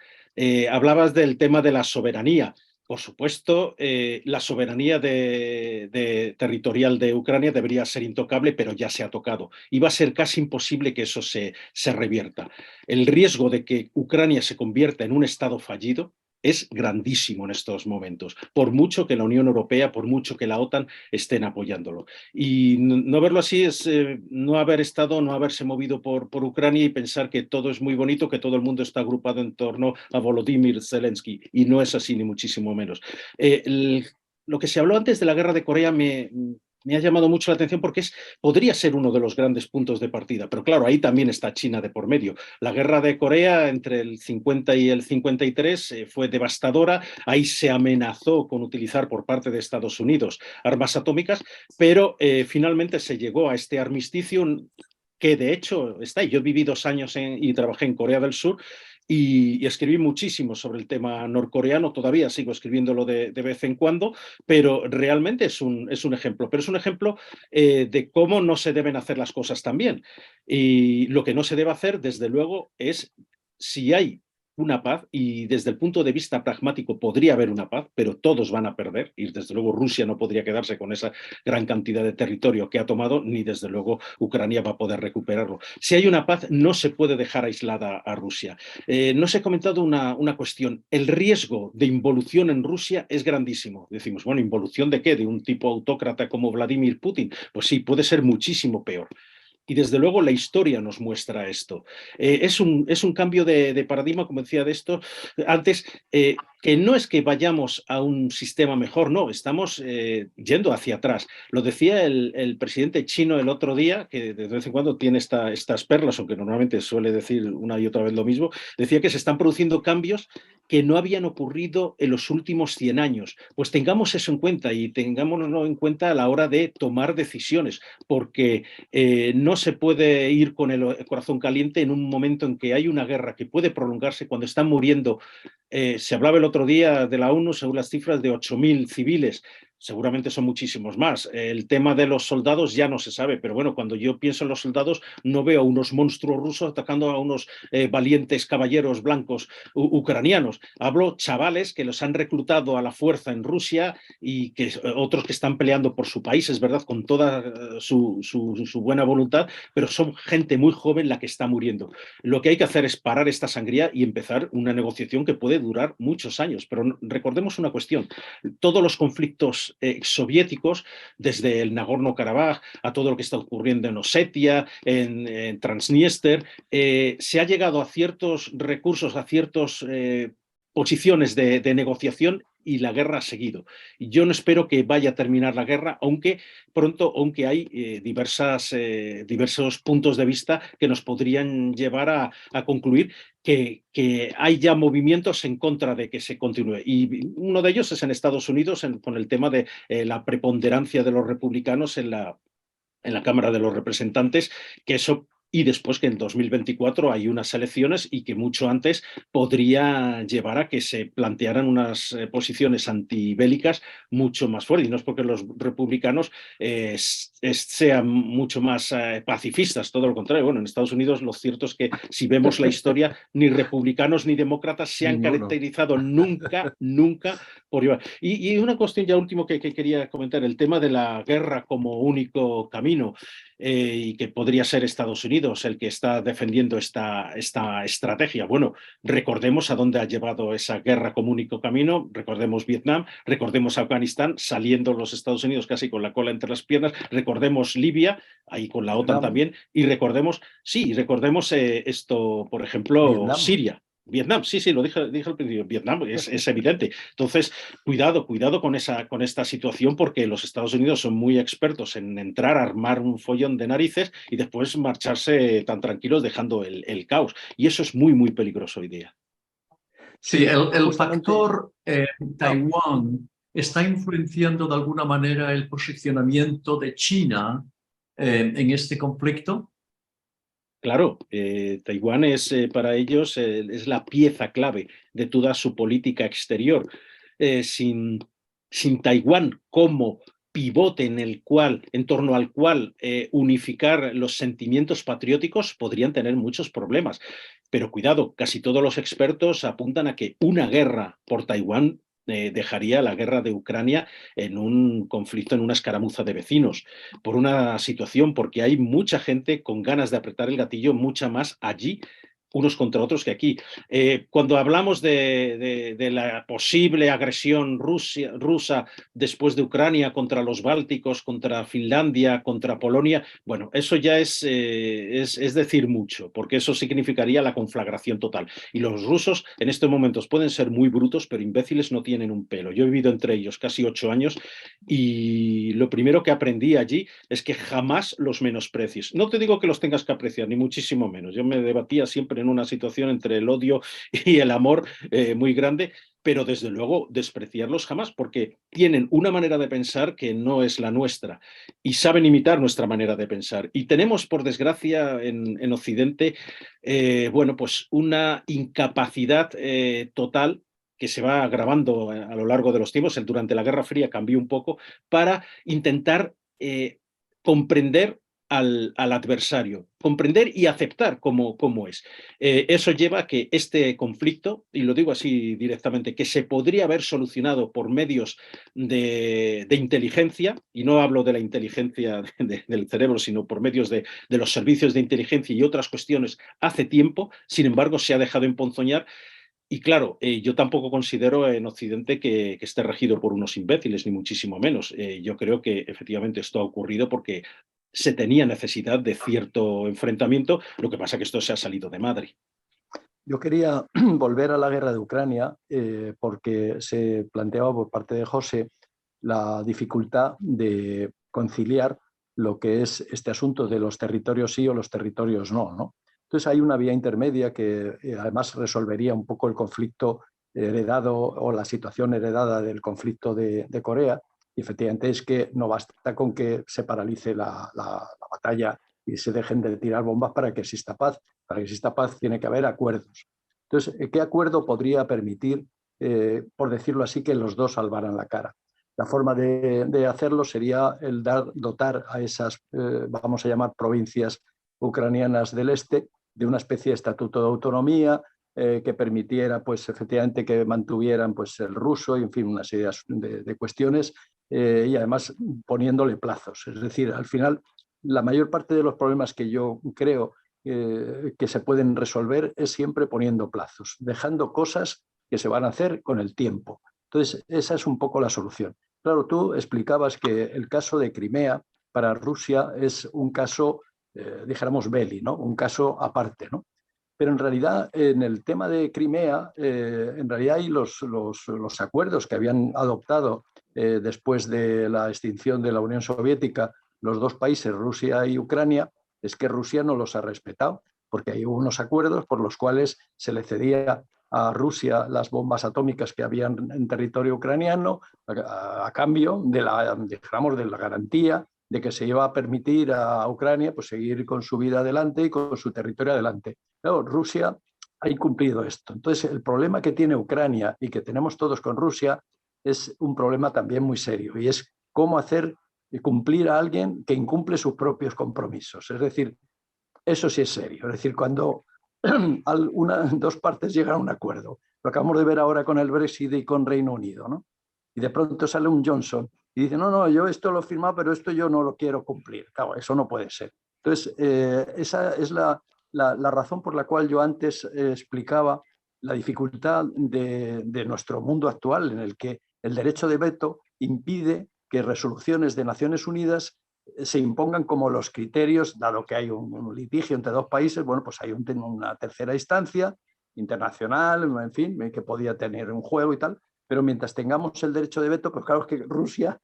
[SPEAKER 2] Hablabas del tema de la soberanía. Por supuesto, la soberanía territorial de Ucrania debería ser intocable, pero ya se ha tocado. Y va a ser casi imposible que eso se revierta. El riesgo de que Ucrania se convierta en un Estado fallido es grandísimo en estos momentos, por mucho que la Unión Europea, por mucho que la OTAN estén apoyándolo. Y no verlo así es no haberse movido por Ucrania y pensar que todo es muy bonito, que todo el mundo está agrupado en torno a Volodymyr Zelensky, y no es así, ni muchísimo menos. Lo que se habló antes de la guerra de Corea me ha llamado mucho la atención porque podría ser uno de los grandes puntos de partida, pero claro, ahí también está China de por medio. La guerra de Corea entre el 50 y el 53 fue devastadora. Ahí se amenazó con utilizar por parte de Estados Unidos armas atómicas, pero finalmente se llegó a este armisticio que de hecho está ahí. Yo viví 2 años y trabajé en Corea del Sur y escribí muchísimo sobre el tema norcoreano. Todavía sigo escribiéndolo de vez en cuando, pero realmente es un ejemplo. Pero es un ejemplo de cómo no se deben hacer las cosas tan bien. Y lo que no se debe hacer, desde luego, es si hay una paz, y desde el punto de vista pragmático podría haber una paz, pero todos van a perder, y desde luego Rusia no podría quedarse con esa gran cantidad de territorio que ha tomado, ni desde luego Ucrania va a poder recuperarlo. Si hay una paz, no se puede dejar aislada a Rusia. No os he comentado una cuestión. El riesgo de involución en Rusia es grandísimo. Decimos, bueno, ¿involución de qué? ¿De un tipo autócrata como Vladimir Putin? Pues sí, puede ser muchísimo peor. Y desde luego la historia nos muestra esto. Es un cambio de paradigma, como decía de esto antes. que no es que vayamos a un sistema mejor, no, estamos yendo hacia atrás. Lo decía el presidente chino el otro día, que de vez en cuando tiene estas perlas, aunque normalmente suele decir una y otra vez lo mismo, decía que se están produciendo cambios que no habían ocurrido en los últimos 100 años. Pues tengamos eso en cuenta y tengámoslo en cuenta a la hora de tomar decisiones, porque no se puede ir con el corazón caliente en un momento en que hay una guerra que puede prolongarse, cuando están muriendo. Se hablaba el otro día de la ONU, según las cifras, de 8.000 civiles. Seguramente son muchísimos más. El tema de los soldados ya no se sabe, pero bueno, cuando yo pienso en los soldados no veo a unos monstruos rusos atacando a unos valientes caballeros blancos ucranianos. Hablo chavales que los han reclutado a la fuerza en Rusia y que otros que están peleando por su país, es verdad, con toda su buena voluntad, pero son gente muy joven la que está muriendo. Lo que hay que hacer es parar esta sangría y empezar una negociación que puede durar muchos años. Pero recordemos una cuestión: todos los conflictos soviéticos, desde el Nagorno-Karabaj a todo lo que está ocurriendo en Osetia, en Transnistria, se ha llegado a ciertos recursos, a ciertas posiciones de negociación, y la guerra ha seguido. Yo no espero que vaya a terminar la guerra, aunque hay diversos puntos de vista que nos podrían llevar a concluir que hay ya movimientos en contra de que se continúe. Y uno de ellos es en Estados Unidos, con el tema de la preponderancia de los republicanos en la Cámara de los Representantes, que eso... Y después que en 2024 hay unas elecciones y que mucho antes podría llevar a que se plantearan unas posiciones antibélicas mucho más fuertes. Y no es porque los republicanos sean mucho más pacifistas, todo lo contrario. Bueno, en Estados Unidos lo cierto es que, si vemos la historia, ni republicanos ni demócratas se han caracterizado nunca por llevar. Y una cuestión ya último que quería comentar, el tema de la guerra como único camino. Y que podría ser Estados Unidos el que está defendiendo esta estrategia. Bueno, recordemos a dónde ha llevado esa guerra como único camino, recordemos Vietnam, recordemos Afganistán, saliendo los Estados Unidos casi con la cola entre las piernas, recordemos Libia, ahí con la OTAN también, y recordemos esto, por ejemplo,
[SPEAKER 4] Vietnam.
[SPEAKER 2] Siria. Vietnam, sí, lo dije al principio. Vietnam es evidente. Entonces, cuidado con esta situación, porque los Estados Unidos son muy expertos en entrar a armar un follón de narices y después marcharse tan tranquilos dejando el caos. Y eso es muy, muy peligroso hoy día.
[SPEAKER 1] Sí, el factor Taiwán está influenciando de alguna manera el posicionamiento de China en este conflicto.
[SPEAKER 2] Claro, Taiwán es para ellos es la pieza clave de toda su política exterior. Sin Taiwán como pivote en torno al cual unificar los sentimientos patrióticos, podrían tener muchos problemas. Pero cuidado, casi todos los expertos apuntan a que una guerra por Taiwán dejaría la guerra de Ucrania en un conflicto, en una escaramuza de vecinos, por una situación, porque hay mucha gente con ganas de apretar el gatillo, mucha más allí unos contra otros que aquí. Cuando hablamos de la posible agresión rusa después de Ucrania contra los bálticos, contra Finlandia, contra Polonia, bueno, eso ya es decir mucho, porque eso significaría la conflagración total. Y los rusos en estos momentos pueden ser muy brutos, pero imbéciles no tienen un pelo. Yo he vivido entre ellos casi 8 años y lo primero que aprendí allí es que jamás los menosprecies. No te digo que los tengas que apreciar, ni muchísimo menos. Yo me debatía siempre en una situación entre el odio y el amor muy grande, pero desde luego despreciarlos jamás, porque tienen una manera de pensar que no es la nuestra y saben imitar nuestra manera de pensar. Y tenemos, por desgracia, en Occidente, bueno, pues una incapacidad total, que se va agravando a lo largo de los tiempos. Durante la Guerra Fría cambió un poco, para intentar comprender al adversario, comprender y aceptar cómo es. Eso lleva a que este conflicto, y lo digo así directamente, que se podría haber solucionado por medios de inteligencia, y no hablo de la inteligencia del cerebro, sino por medios de los servicios de inteligencia y otras cuestiones hace tiempo. Sin embargo, se ha dejado emponzoñar. Y claro, yo tampoco considero en Occidente que esté regido por unos imbéciles, ni muchísimo menos. Yo creo que efectivamente esto ha ocurrido porque se tenía necesidad de cierto enfrentamiento, lo que pasa es que esto se ha salido de madre.
[SPEAKER 4] Yo quería volver a la guerra de Ucrania porque se planteaba por parte de José la dificultad de conciliar lo que es este asunto de los territorios sí o los territorios no, ¿no? Entonces hay una vía intermedia que además resolvería un poco el conflicto heredado o la situación heredada del conflicto de Corea. Y efectivamente es que no basta con que se paralice la batalla y se dejen de tirar bombas para que exista paz. Para que exista paz tiene que haber acuerdos. Entonces, ¿qué acuerdo podría permitir, por decirlo así, que los dos salvaran la cara? La forma de hacerlo sería el dotar a esas, vamos a llamar, provincias ucranianas del este de una especie de estatuto de autonomía que permitiera, pues, efectivamente, que mantuvieran pues, el ruso y, en fin, una serie de cuestiones y además poniéndole plazos. Es decir, al final, la mayor parte de los problemas que yo creo que se pueden resolver es siempre poniendo plazos, dejando cosas que se van a hacer con el tiempo. Entonces, esa es un poco la solución. Claro, tú explicabas que el caso de Crimea para Rusia es un caso, dijéramos, belli, ¿no? Un caso aparte, ¿no? Pero en realidad, en el tema de Crimea, en realidad hay los acuerdos que habían adoptado después de la extinción de la Unión Soviética los dos países, Rusia y Ucrania, es que Rusia no los ha respetado, porque hay unos acuerdos por los cuales se le cedía a Rusia las bombas atómicas que habían en territorio ucraniano a cambio de digamos, de la garantía de que se iba a permitir a Ucrania pues, seguir con su vida adelante y con su territorio adelante. Claro, Rusia ha incumplido esto. Entonces, el problema que tiene Ucrania y que tenemos todos con Rusia es un problema también muy serio y es cómo hacer cumplir a alguien que incumple sus propios compromisos. Es decir, eso sí es serio. Es decir, cuando dos partes llegan a un acuerdo, lo acabamos de ver ahora con el Brexit y con Reino Unido, ¿no? Y de pronto sale un Johnson y dice, no, yo esto lo he firmado, pero esto yo no lo quiero cumplir. Claro, eso no puede ser. Entonces, esa es la razón por la cual yo antes explicaba la dificultad de nuestro mundo actual, en el que el derecho de veto impide que resoluciones de Naciones Unidas se impongan como los criterios, dado que hay un litigio entre dos países, bueno, pues hay una tercera instancia internacional, en fin, que podía tener un juego y tal, pero mientras tengamos el derecho de veto, pues claro que Rusia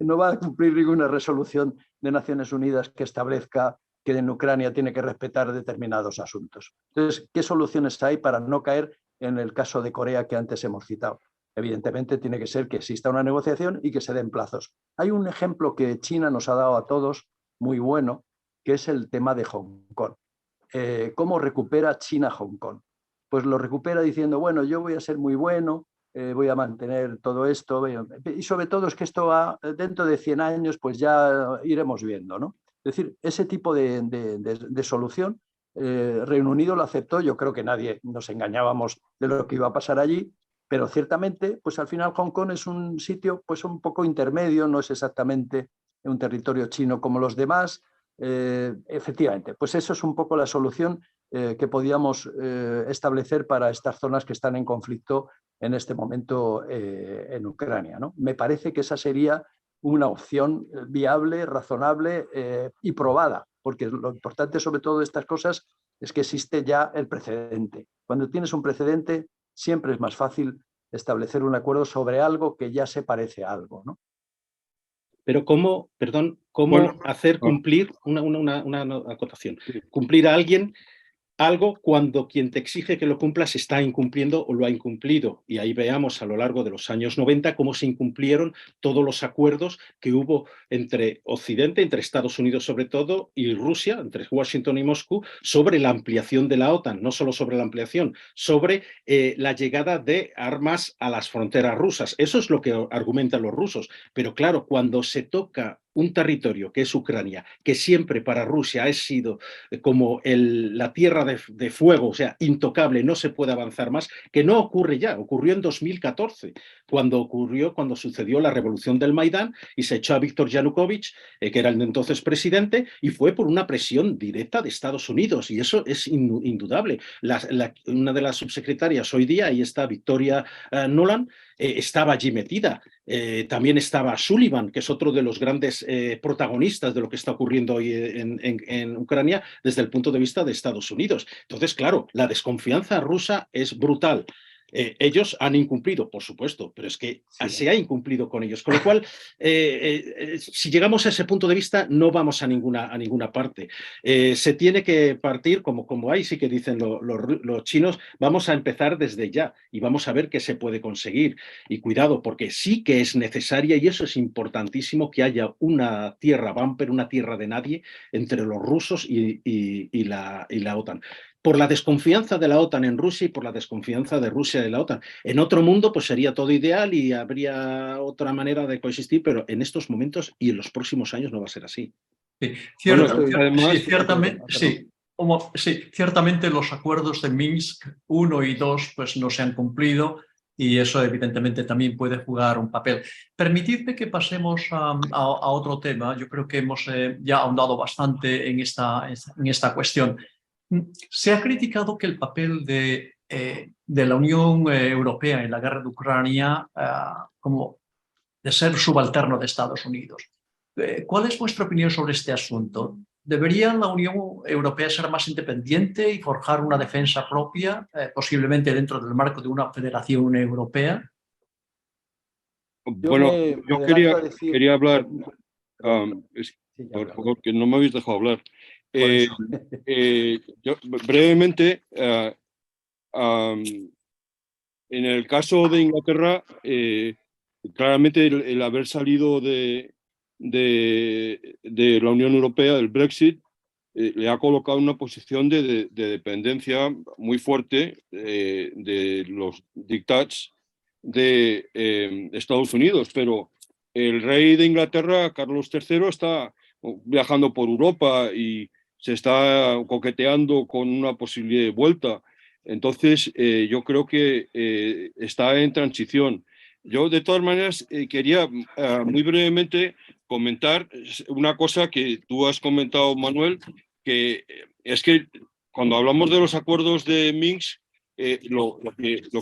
[SPEAKER 4] no va a cumplir ninguna resolución de Naciones Unidas que establezca que en Ucrania tiene que respetar determinados asuntos. Entonces, ¿qué soluciones hay para no caer en el caso de Corea que antes hemos citado? Evidentemente tiene que ser que exista una negociación y que se den plazos. Hay un ejemplo que China nos ha dado a todos muy bueno, que es el tema de Hong Kong. ¿Cómo recupera China Hong Kong? Pues lo recupera diciendo, bueno, yo voy a ser muy bueno, voy a mantener todo esto, y sobre todo es que esto va, dentro de 100 años, pues ya iremos viendo, ¿no? Es decir, ese tipo de solución, Reino Unido lo aceptó, yo creo que nadie nos engañábamos de lo que iba a pasar allí, pero ciertamente, pues al final Hong Kong es un sitio pues un poco intermedio, no es exactamente un territorio chino como los demás. Efectivamente, pues eso es un poco la solución que podíamos establecer para estas zonas que están en conflicto en este momento en Ucrania, ¿no? Me parece que esa sería una opción viable, razonable y probada, porque lo importante sobre todo de estas cosas es que existe ya el precedente. Cuando tienes un precedente, siempre es más fácil establecer un acuerdo sobre algo que ya se parece a algo, ¿no?
[SPEAKER 2] Pero ¿cómo
[SPEAKER 5] Bueno,
[SPEAKER 2] hacer cumplir una acotación? Cumplir a alguien algo cuando quien te exige que lo cumplas está incumpliendo o lo ha incumplido. Y ahí veamos a lo largo de los años 90 cómo se incumplieron todos los acuerdos que hubo entre Occidente, entre Estados Unidos sobre todo, y Rusia, entre Washington y Moscú, sobre la ampliación de la OTAN, no solo sobre la ampliación, sobre la llegada de armas a las fronteras rusas. Eso es lo que argumentan los rusos. Pero claro, cuando se toca un territorio que es Ucrania, que siempre para Rusia ha sido como la tierra de fuego, o sea, intocable, no se puede avanzar más, que no ocurre ya, ocurrió en 2014, cuando sucedió la revolución del Maidán y se echó a Víctor Yanukovych, que era el entonces presidente, y fue por una presión directa de Estados Unidos, y eso es indudable. Una de las subsecretarias hoy día, ahí está Victoria Nuland, estaba allí metida. También estaba Sullivan, que es otro de los grandes protagonistas de lo que está ocurriendo hoy en Ucrania desde el punto de vista de Estados Unidos. Entonces, claro, la desconfianza rusa es brutal. Ellos han incumplido, por supuesto, pero es que se ha incumplido con ellos. Con lo cual, si llegamos a ese punto de vista, no vamos a ninguna parte. Se tiene que partir, como ahí sí que dicen los chinos, vamos a empezar desde ya y vamos a ver qué se puede conseguir. Y cuidado, porque sí que es necesaria, y eso es importantísimo, que haya una tierra bumper, una tierra de nadie entre los rusos y la OTAN. Por la desconfianza de la OTAN en Rusia y por la desconfianza de Rusia de la OTAN. En otro mundo pues sería todo ideal y habría otra manera de coexistir, pero en estos momentos y en los próximos años no va a ser así.
[SPEAKER 1] Sí,
[SPEAKER 5] además,
[SPEAKER 1] ciertamente los acuerdos de Minsk 1 y 2 pues, no se han cumplido y eso evidentemente también puede jugar un papel. Permitidme que pasemos a otro tema. Yo creo que hemos ya ahondado bastante en esta cuestión. Se ha criticado que el papel de la Unión Europea en la guerra de Ucrania como de ser subalterno de Estados Unidos. ¿Cuál es vuestra opinión sobre este asunto? ¿Debería la Unión Europea ser más independiente y forjar una defensa propia, posiblemente dentro del marco de una federación europea?
[SPEAKER 5] Bueno, yo quería hablar, por favor, que no me habéis dejado hablar. Yo, brevemente, en el caso de Inglaterra, claramente el haber salido de la Unión Europea, del Brexit, le ha colocado en una posición de dependencia muy fuerte de los dictats de Estados Unidos, pero el rey de Inglaterra, Carlos III, está viajando por Europa y se está coqueteando con una posible vuelta. Entonces, yo creo que está en transición. Yo, de todas maneras, quería muy brevemente comentar una cosa que tú has comentado, Manuel, que es que cuando hablamos de los acuerdos de Minsk, lo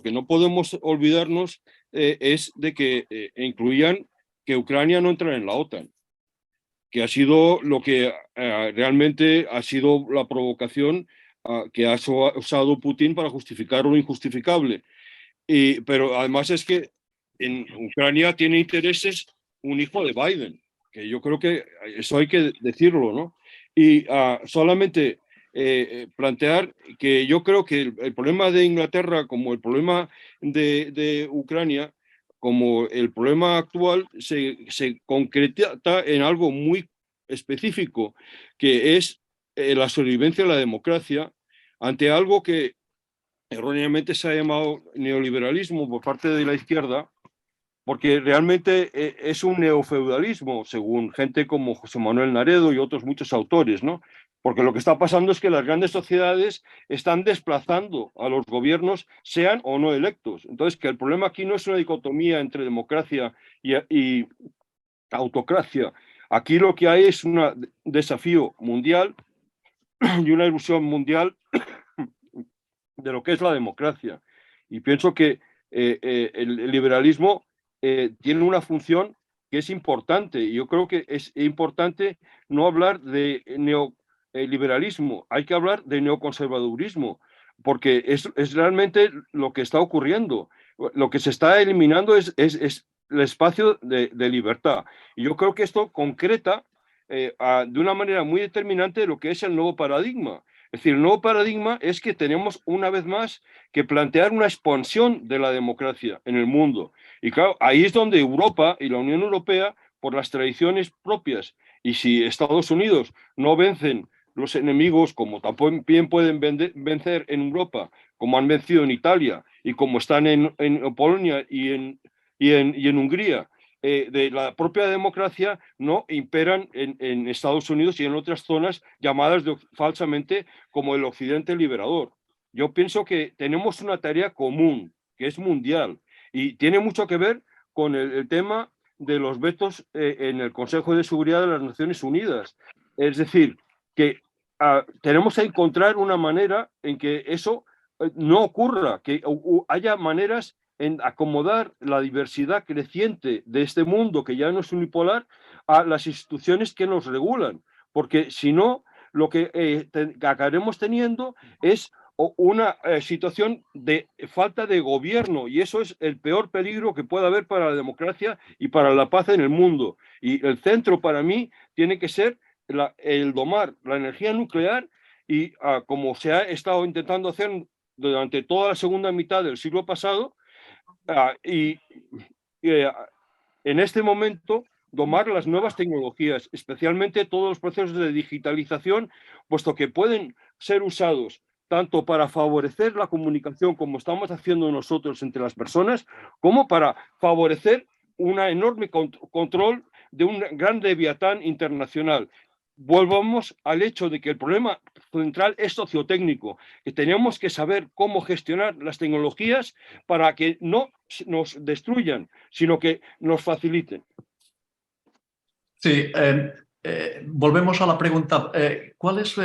[SPEAKER 5] que no podemos olvidarnos es de que incluían que Ucrania no entrara en la OTAN, que ha sido lo que realmente ha sido la provocación que ha usado Putin para justificar lo injustificable. Pero además es que en Ucrania tiene intereses un hijo de Biden, que yo creo que eso hay que decirlo, ¿no? Y solamente plantear que yo creo que el problema de Inglaterra, como el problema de Ucrania, como el problema actual, se concreta en algo muy específico, que es la sobrevivencia de la democracia ante algo que erróneamente se ha llamado neoliberalismo por parte de la izquierda, porque realmente es un neofeudalismo, según gente como José Manuel Naredo y otros muchos autores, ¿no? Porque lo que está pasando es que las grandes sociedades están desplazando a los gobiernos, sean o no electos. Entonces, que el problema aquí no es una dicotomía entre democracia y autocracia. Aquí lo que hay es un desafío mundial y una ilusión mundial de lo que es la democracia. Y pienso que el liberalismo tiene una función que es importante. Y yo creo que es importante no hablar de neoliberalismo, hay que hablar de neoconservadurismo, porque es realmente lo que está ocurriendo. Lo que se está eliminando es el espacio de libertad. Y yo creo que esto concreta de una manera muy determinante lo que es el nuevo paradigma. Es decir, el nuevo paradigma es que tenemos una vez más que plantear una expansión de la democracia en el mundo. Y claro, ahí es donde Europa y la Unión Europea, por las tradiciones propias, y si Estados Unidos no vencen los enemigos, como también pueden vencer en Europa, como han vencido en Italia y como están en Polonia y en Hungría, de la propia democracia no imperan en Estados Unidos y en otras zonas llamadas falsamente como el Occidente liberador. Yo pienso que tenemos una tarea común, que es mundial, y tiene mucho que ver con el tema de los vetos en el Consejo de Seguridad de las Naciones Unidas. Es decir, que tenemos que encontrar una manera en que eso no ocurra, que haya maneras en acomodar la diversidad creciente de este mundo, que ya no es unipolar, a las instituciones que nos regulan, porque si no, lo que acabaremos teniendo es una situación de falta de gobierno, y eso es el peor peligro que puede haber para la democracia y para la paz en el mundo. Y el centro para mí tiene que ser el domar la energía nuclear y como se ha estado intentando hacer durante toda la segunda mitad del siglo pasado, en este momento domar las nuevas tecnologías, especialmente todos los procesos de digitalización, puesto que pueden ser usados tanto para favorecer la comunicación, como estamos haciendo nosotros entre las personas, como para favorecer un enorme control de un gran leviatán internacional. Volvamos al hecho de que el problema central es sociotécnico, que tenemos que saber cómo gestionar las tecnologías para que no nos destruyan, sino que nos faciliten.
[SPEAKER 1] Sí, volvemos a la pregunta. ¿Cuál es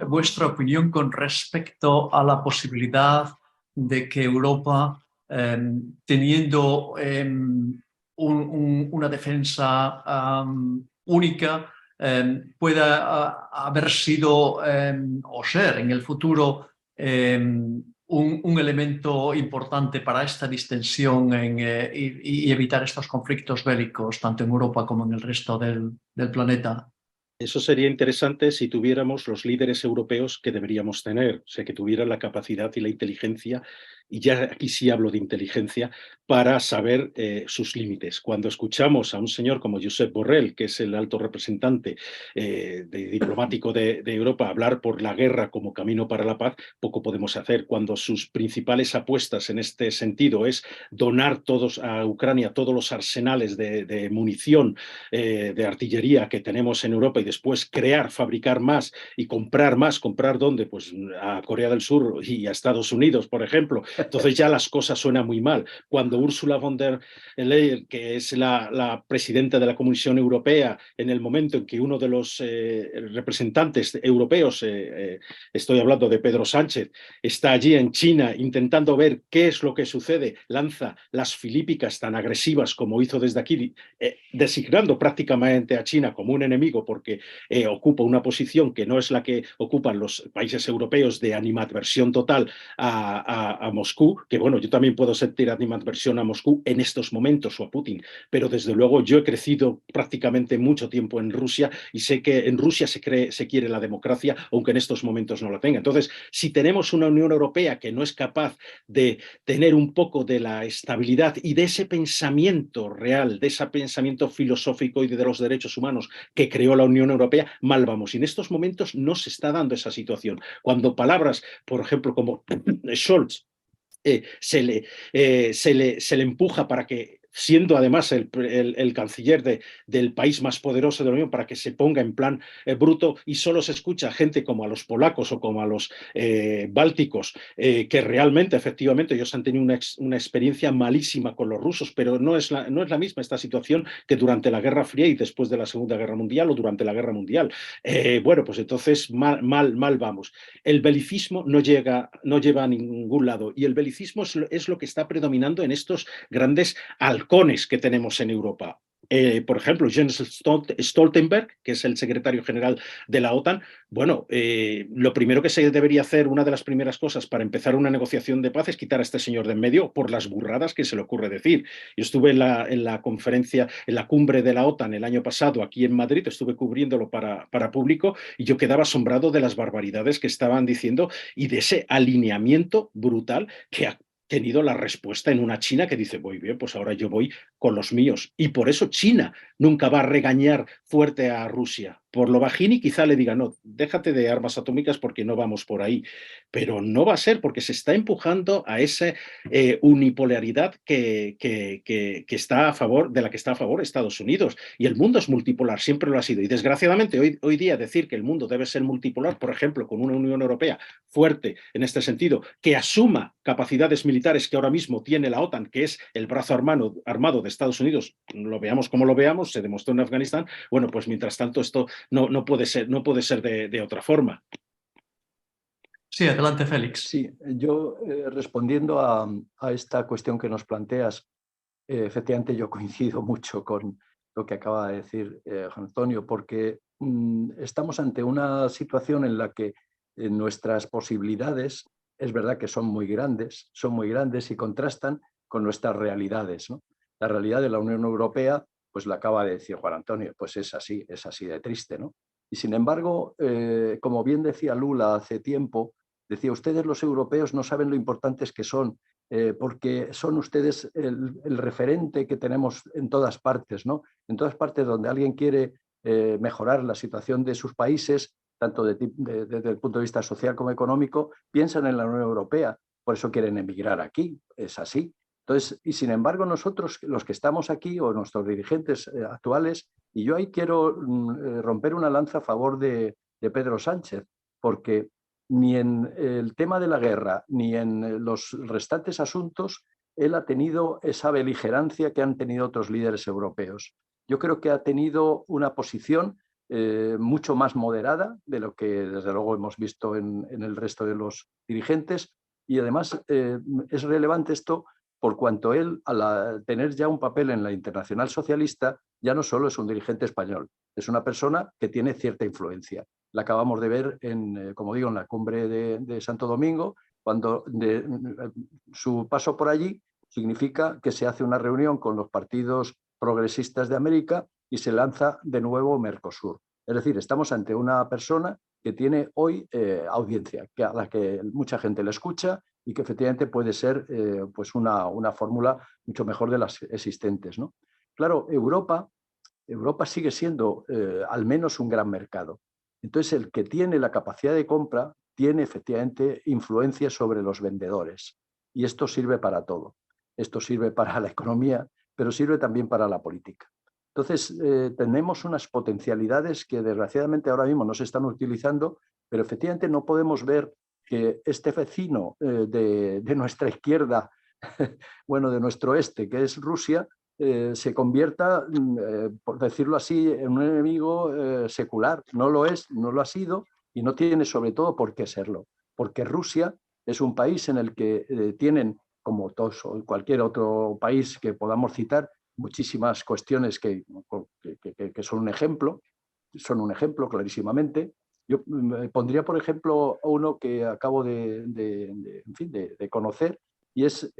[SPEAKER 1] vuestra opinión con respecto a la posibilidad de que Europa, teniendo una defensa única, pueda haber sido o ser en el futuro un elemento importante para esta distensión y evitar estos conflictos bélicos, tanto en Europa como en el resto del planeta?
[SPEAKER 2] Eso sería interesante si tuviéramos los líderes europeos que deberíamos tener, o sea, que tuvieran la capacidad y la inteligencia, y ya aquí sí hablo de inteligencia, para saber sus límites. Cuando escuchamos a un señor como Josep Borrell, que es el alto representante diplomático de Europa, hablar por la guerra como camino para la paz, poco podemos hacer. Cuando sus principales apuestas en este sentido es donar a Ucrania todos los arsenales de munición, de artillería que tenemos en Europa, y después fabricar más y comprar más. ¿Comprar dónde? Pues a Corea del Sur y a Estados Unidos, por ejemplo. Entonces ya las cosas suenan muy mal. Cuando Ursula von der Leyen, que es la presidenta de la Comisión Europea, en el momento en que uno de los representantes europeos, estoy hablando de Pedro Sánchez, está allí en China intentando ver qué es lo que sucede, lanza las filípicas tan agresivas como hizo desde aquí, designando prácticamente a China como un enemigo porque ocupa una posición que no es la que ocupan los países europeos de animadversión total a Moscú, que bueno, yo también puedo sentir animadversión a Moscú en estos momentos o a Putin, pero desde luego yo he crecido prácticamente mucho tiempo en Rusia y sé que en Rusia se quiere la democracia, aunque en estos momentos no la tenga. Entonces, si tenemos una Unión Europea que no es capaz de tener un poco de la estabilidad y de ese pensamiento real, de ese pensamiento filosófico y de los derechos humanos que creó la Unión Europea, mal vamos. Y en estos momentos no se está dando esa situación. Cuando palabras, por ejemplo, como Scholz, se le empuja para que, siendo además el canciller del país más poderoso de la Unión, para que se ponga en plan bruto, y solo se escucha a gente como a los polacos o como a los bálticos, que realmente, efectivamente, ellos han tenido una experiencia malísima con los rusos, pero no es la misma esta situación que durante la Guerra Fría y después de la Segunda Guerra Mundial o durante la Guerra Mundial. Bueno, pues entonces mal vamos. El belicismo no lleva a ningún lado, y el belicismo es lo que está predominando en estos grandes halcones que tenemos en Europa. Por ejemplo, Jens Stoltenberg, que es el secretario general de la OTAN, bueno, lo primero que se debería hacer, una de las primeras cosas para empezar una negociación de paz, es quitar a este señor de en medio por las burradas que se le ocurre decir. Yo estuve en la conferencia, en la cumbre de la OTAN el año pasado aquí en Madrid, estuve cubriéndolo para público, y yo quedaba asombrado de las barbaridades que estaban diciendo y de ese alineamiento brutal que ha tenido la respuesta en una China que dice, muy bien, pues ahora yo voy con los míos. Y por eso China nunca va a regañar fuerte a Rusia. Por lo bajini quizá le diga, no, déjate de armas atómicas porque no vamos por ahí. Pero no va a ser, porque se está empujando a esa unipolaridad que está a favor, de la que está a favor Estados Unidos. Y el mundo es multipolar, siempre lo ha sido. Y desgraciadamente hoy día decir que el mundo debe ser multipolar, por ejemplo, con una Unión Europea fuerte en este sentido, que asuma capacidades militares que ahora mismo tiene la OTAN, que es el brazo armado de Estados Unidos, lo veamos como lo veamos, se demostró en Afganistán, bueno, pues mientras tanto esto no puede ser de otra forma.
[SPEAKER 1] Sí, adelante, Félix.
[SPEAKER 4] Sí, yo respondiendo a esta cuestión que nos planteas, efectivamente yo coincido mucho con lo que acaba de decir Juan Antonio, porque estamos ante una situación en la que nuestras posibilidades, es verdad que son muy grandes y contrastan con nuestras realidades, ¿no? La realidad de la Unión Europea, pues la acaba de decir Juan Antonio, pues es así de triste, ¿no? Y sin embargo, como bien decía Lula hace tiempo, decía, ustedes los europeos no saben lo importantes que son, porque son ustedes el referente que tenemos en todas partes, ¿no? En todas partes donde alguien quiere mejorar la situación de sus países, tanto desde el punto de vista social como económico, piensan en la Unión Europea, por eso quieren emigrar aquí, es así. Entonces, y sin embargo nosotros, los que estamos aquí, o nuestros dirigentes actuales, y yo ahí quiero romper una lanza a favor de Pedro Sánchez, porque ni en el tema de la guerra, ni en los restantes asuntos, él ha tenido esa beligerancia que han tenido otros líderes europeos. Yo creo que ha tenido una posición mucho más moderada de lo que desde luego hemos visto en el resto de los dirigentes, y además es relevante esto por cuanto él, al tener ya un papel en la Internacional Socialista, ya no solo es un dirigente español, es una persona que tiene cierta influencia. La acabamos de ver, como digo, en la cumbre de Santo Domingo, cuando su paso por allí significa que se hace una reunión con los partidos progresistas de América y se lanza de nuevo Mercosur. Es decir, estamos ante una persona que tiene hoy audiencia, a la que mucha gente le escucha y que efectivamente puede ser pues una fórmula mucho mejor de las existentes, ¿no? Claro, Europa sigue siendo al menos un gran mercado. Entonces, el que tiene la capacidad de compra tiene efectivamente influencia sobre los vendedores. Y esto sirve para todo. Esto sirve para la economía, pero sirve también para la política. Entonces, tenemos unas potencialidades que desgraciadamente ahora mismo no se están utilizando, pero efectivamente no podemos ver que este vecino de nuestra izquierda, bueno, de nuestro este, que es Rusia, se convierta, por decirlo así, en un enemigo secular. No lo es, no lo ha sido y no tiene sobre todo por qué serlo, porque Rusia es un país en el que tienen, como todos o cualquier otro país que podamos citar, muchísimas cuestiones que son un ejemplo clarísimamente. Yo pondría, por ejemplo, uno que acabo de conocer, y es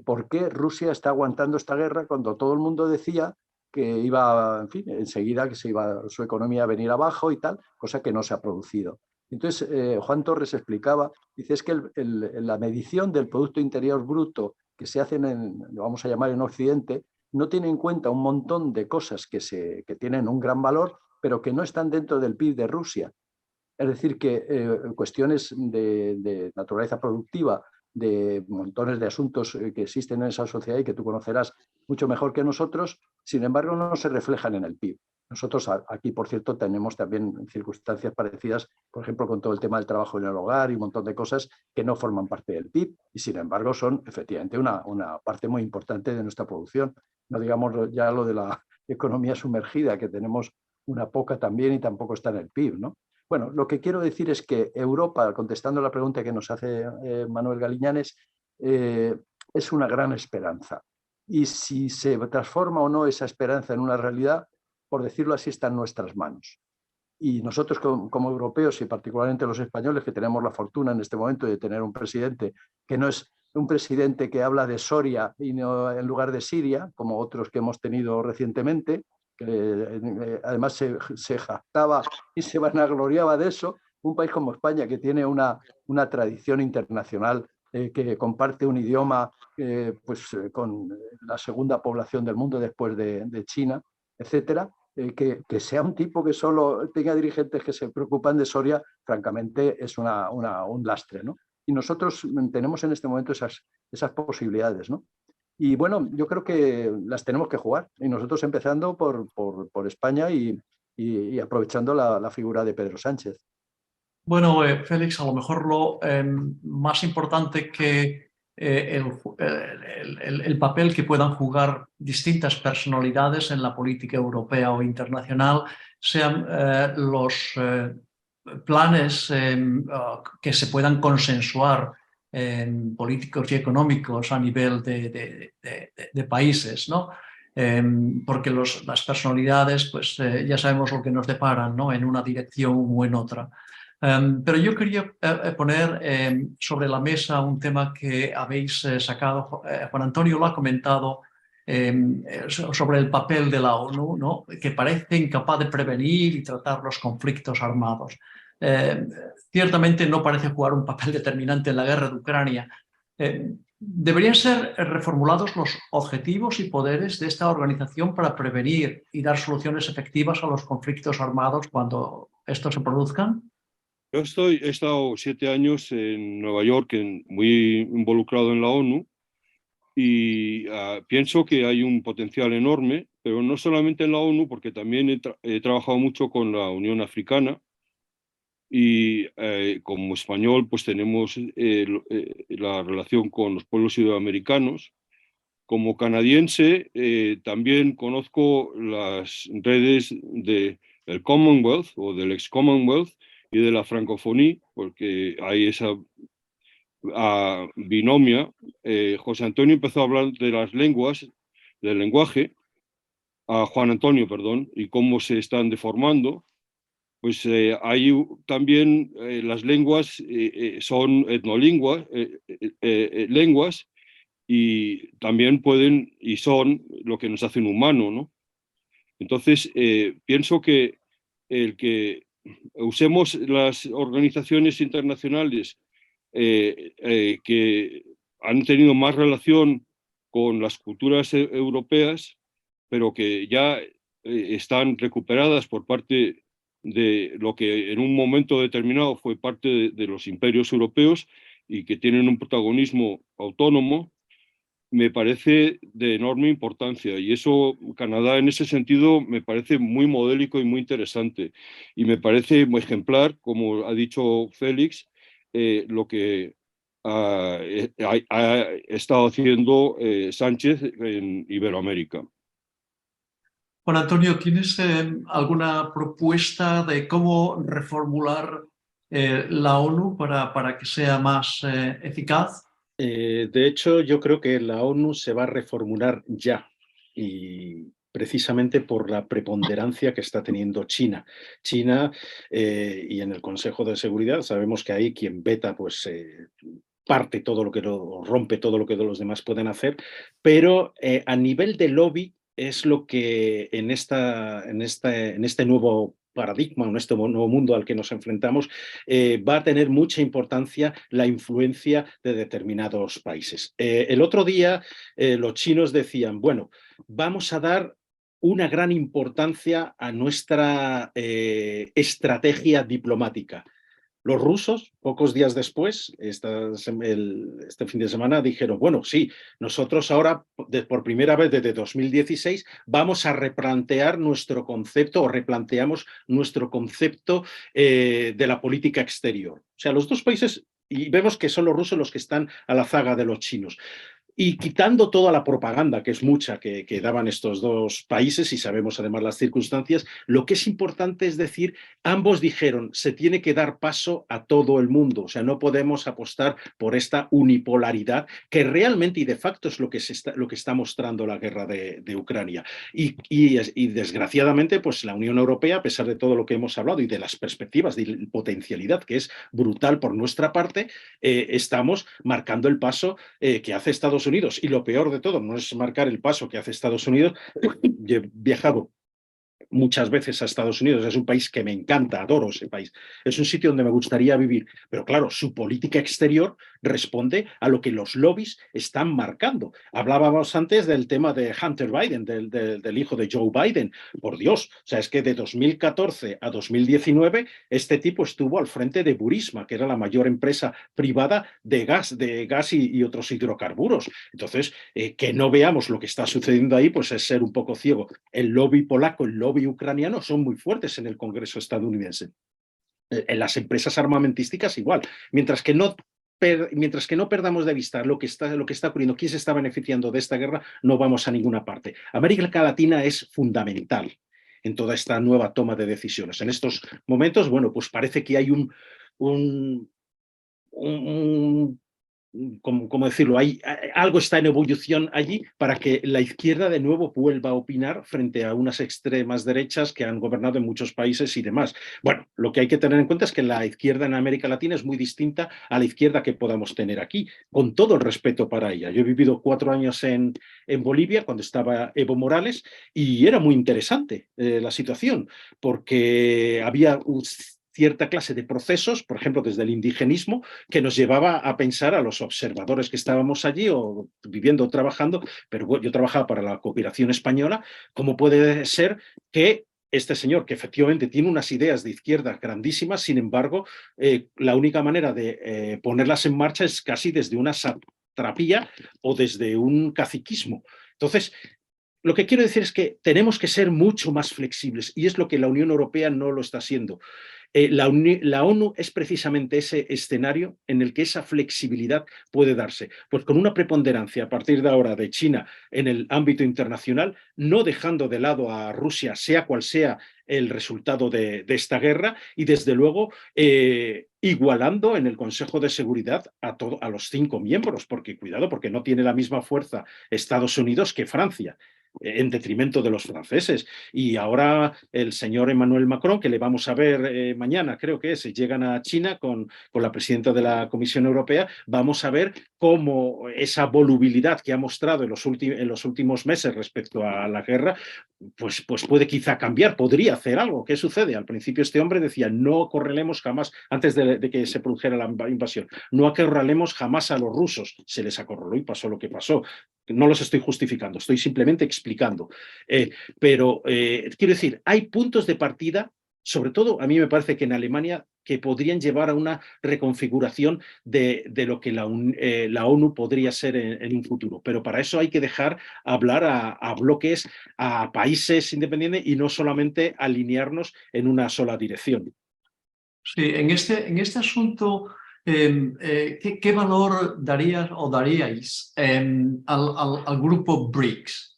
[SPEAKER 4] por qué Rusia está aguantando esta guerra cuando todo el mundo decía que iba, en fin, enseguida que su economía a venir abajo y tal, cosa que no se ha producido. Entonces, Juan Torres explicaba, dice, es que la medición del Producto Interior Bruto que se hacen, lo vamos a llamar en Occidente, no tiene en cuenta un montón de cosas que tienen un gran valor, pero que no están dentro del PIB de Rusia. Es decir, que cuestiones de naturaleza productiva, de montones de asuntos que existen en esa sociedad y que tú conocerás mucho mejor que nosotros, sin embargo, no se reflejan en el PIB. Nosotros aquí, por cierto, tenemos también circunstancias parecidas, por ejemplo, con todo el tema del trabajo en el hogar y un montón de cosas que no forman parte del PIB y, sin embargo, son efectivamente una parte muy importante de nuestra producción. No digamos ya lo de la economía sumergida, que tenemos una poca también y tampoco está en el PIB, ¿no? Bueno, lo que quiero decir es que Europa, contestando la pregunta que nos hace Manuel Galiñanes, es una gran esperanza. Y si se transforma o no esa esperanza en una realidad, por decirlo así, está en nuestras manos. Y nosotros como europeos y particularmente los españoles, que tenemos la fortuna en este momento de tener un presidente que no es un presidente que habla de Soria y no en lugar de Siria, como otros que hemos tenido recientemente, que además se jactaba y se vanagloriaba de eso, un país como España que tiene una tradición internacional, que comparte un idioma con la segunda población del mundo después de China, etcétera, que sea un tipo que solo tenga dirigentes que se preocupan de Soria, francamente es un lastre, ¿no? Y nosotros tenemos en este momento esas posibilidades, ¿no? Y bueno, yo creo que las tenemos que jugar, y nosotros empezando por España y aprovechando la figura de Pedro Sánchez.
[SPEAKER 1] Bueno, Félix, a lo mejor lo más importante que el papel que puedan jugar distintas personalidades en la política europea o internacional sean planes que se puedan consensuar políticos y económicos a nivel de países, ¿no? Porque las personalidades, pues ya sabemos lo que nos deparan, ¿no? En una dirección u en otra. Pero yo quería poner sobre la mesa un tema que habéis sacado, Juan Antonio lo ha comentado, sobre el papel de la ONU, ¿no? Que parece incapaz de prevenir y tratar los conflictos armados. Ciertamente no parece jugar un papel determinante en la guerra de Ucrania. ¿Deberían ser reformulados los objetivos y poderes de esta organización para prevenir y dar soluciones efectivas a los conflictos armados cuando estos se produzcan?
[SPEAKER 5] Yo he estado 7 años en Nueva York, muy involucrado en la ONU, y pienso que hay un potencial enorme, pero no solamente en la ONU, porque también he trabajado mucho con la Unión Africana, y como español pues tenemos la relación con los pueblos iberoamericanos. Como canadiense también conozco las redes del Commonwealth o del ex-Commonwealth y de la francofonía, porque hay esa binomia. José Antonio empezó a hablar de las lenguas, del lenguaje, Juan Antonio, perdón, y cómo se están deformando. Pues hay también las lenguas son etnolenguas, lenguas, y también pueden y son lo que nos hace un humano, ¿no? Entonces, pienso que el que usemos las organizaciones internacionales que han tenido más relación con las culturas europeas, pero que ya están recuperadas por parte de lo que en un momento determinado fue parte de los imperios europeos y que tienen un protagonismo autónomo, me parece de enorme importancia. Y eso, Canadá en ese sentido, me parece muy modélico y muy interesante. Y me parece muy ejemplar, como ha dicho Félix, lo que ha estado haciendo Sánchez en Iberoamérica.
[SPEAKER 1] Juan Antonio, ¿tienes alguna propuesta de cómo reformular la ONU para que sea más eficaz?
[SPEAKER 2] De hecho, yo creo que la ONU se va a reformular ya, y precisamente por la preponderancia que está teniendo China. China y en el Consejo de Seguridad sabemos que ahí quien veta pues parte todo lo que rompe todo lo que los demás pueden hacer, pero a nivel de lobby es lo que en este nuevo paradigma, en este nuevo mundo al que nos enfrentamos, va a tener mucha importancia la influencia de determinados países. El otro día los chinos decían, bueno, vamos a dar una gran importancia a nuestra estrategia diplomática. Los rusos, pocos días después, este fin de semana, dijeron, bueno, sí, nosotros ahora, por primera vez desde 2016, vamos a replantear nuestro concepto, o replanteamos nuestro concepto de la política exterior. O sea, los dos países, y vemos que son los rusos los que están a la zaga de los chinos. Y quitando toda la propaganda, que es mucha, que daban estos dos países, y sabemos además las circunstancias, lo que es importante es decir, ambos dijeron, se tiene que dar paso a todo el mundo, o sea, no podemos apostar por esta unipolaridad, que realmente y de facto es lo que está mostrando la guerra de Ucrania. Y desgraciadamente, pues la Unión Europea, a pesar de todo lo que hemos hablado y de las perspectivas de potencialidad, que es brutal por nuestra parte, estamos marcando el paso que hace Estados Unidos. Y lo peor de todo no es marcar el paso que hace Estados Unidos. Yo he viajado muchas veces a Estados Unidos, es un país que me encanta, adoro ese país, es un sitio donde me gustaría vivir, pero claro, su política exterior responde a lo que los lobbies están marcando. Hablábamos antes del tema de Hunter Biden, del hijo de Joe Biden. Por Dios, o sea, es que de 2014 a 2019 este tipo estuvo al frente de Burisma, que era la mayor empresa privada de gas y otros hidrocarburos. Entonces, que no veamos lo que está sucediendo ahí, pues es ser un poco ciego. El lobby polaco, el lobby ucraniano son muy fuertes en el Congreso estadounidense. En las empresas armamentísticas igual. Mientras que no perdamos de vista lo que está ocurriendo, quién se está beneficiando de esta guerra, no vamos a ninguna parte. América Latina es fundamental. en toda esta nueva toma de decisiones. En estos momentos, bueno, pues parece que hay ¿cómo decirlo? Algo está en evolución allí para que la izquierda de nuevo vuelva a opinar frente a unas extremas derechas que han gobernado en muchos países y demás. Bueno, lo que hay que tener en cuenta es que la izquierda en América Latina es muy distinta a la izquierda que podamos tener aquí, con todo el respeto para ella. Yo he vivido 4 años en Bolivia cuando estaba Evo Morales y era muy interesante la situación, porque había cierta clase de procesos, por ejemplo, desde el indigenismo, que nos llevaba a pensar a los observadores que estábamos allí o viviendo o trabajando, pero yo trabajaba para la cooperación española, cómo puede ser que este señor, que efectivamente tiene unas ideas de izquierda grandísimas, sin embargo, la única manera de ponerlas en marcha es casi desde una satrapía o desde un caciquismo. Entonces, lo que quiero decir es que tenemos que ser mucho más flexibles y es lo que la Unión Europea no lo está haciendo. La ONU es precisamente ese escenario en el que esa flexibilidad puede darse, pues con una preponderancia a partir de ahora de China en el ámbito internacional, no dejando de lado a Rusia, sea cual sea el resultado de esta guerra, y desde luego igualando en el Consejo de Seguridad a los 5 miembros, porque cuidado, porque no tiene la misma fuerza Estados Unidos que Francia, en detrimento de los franceses. Y ahora el señor Emmanuel Macron, que le vamos a ver mañana, creo que es, llegan a China con la presidenta de la Comisión Europea, vamos a ver cómo esa volubilidad que ha mostrado en los últimos meses respecto a la guerra, pues puede quizá cambiar, podría hacer algo. ¿Qué sucede? Al principio este hombre decía, no acorralemos jamás, antes de que se produjera la invasión, no acorralemos jamás a los rusos. Se les acorraló y pasó lo que pasó. No los estoy justificando, estoy simplemente explicando. Pero quiero decir, hay puntos de partida, sobre todo a mí me parece que en Alemania, que podrían llevar a una reconfiguración de lo que la ONU podría ser en un futuro. Pero para eso hay que dejar hablar a bloques, a países independientes y no solamente alinearnos en una sola dirección.
[SPEAKER 1] Sí, en este asunto, ¿qué valor darías o daríais al grupo BRICS?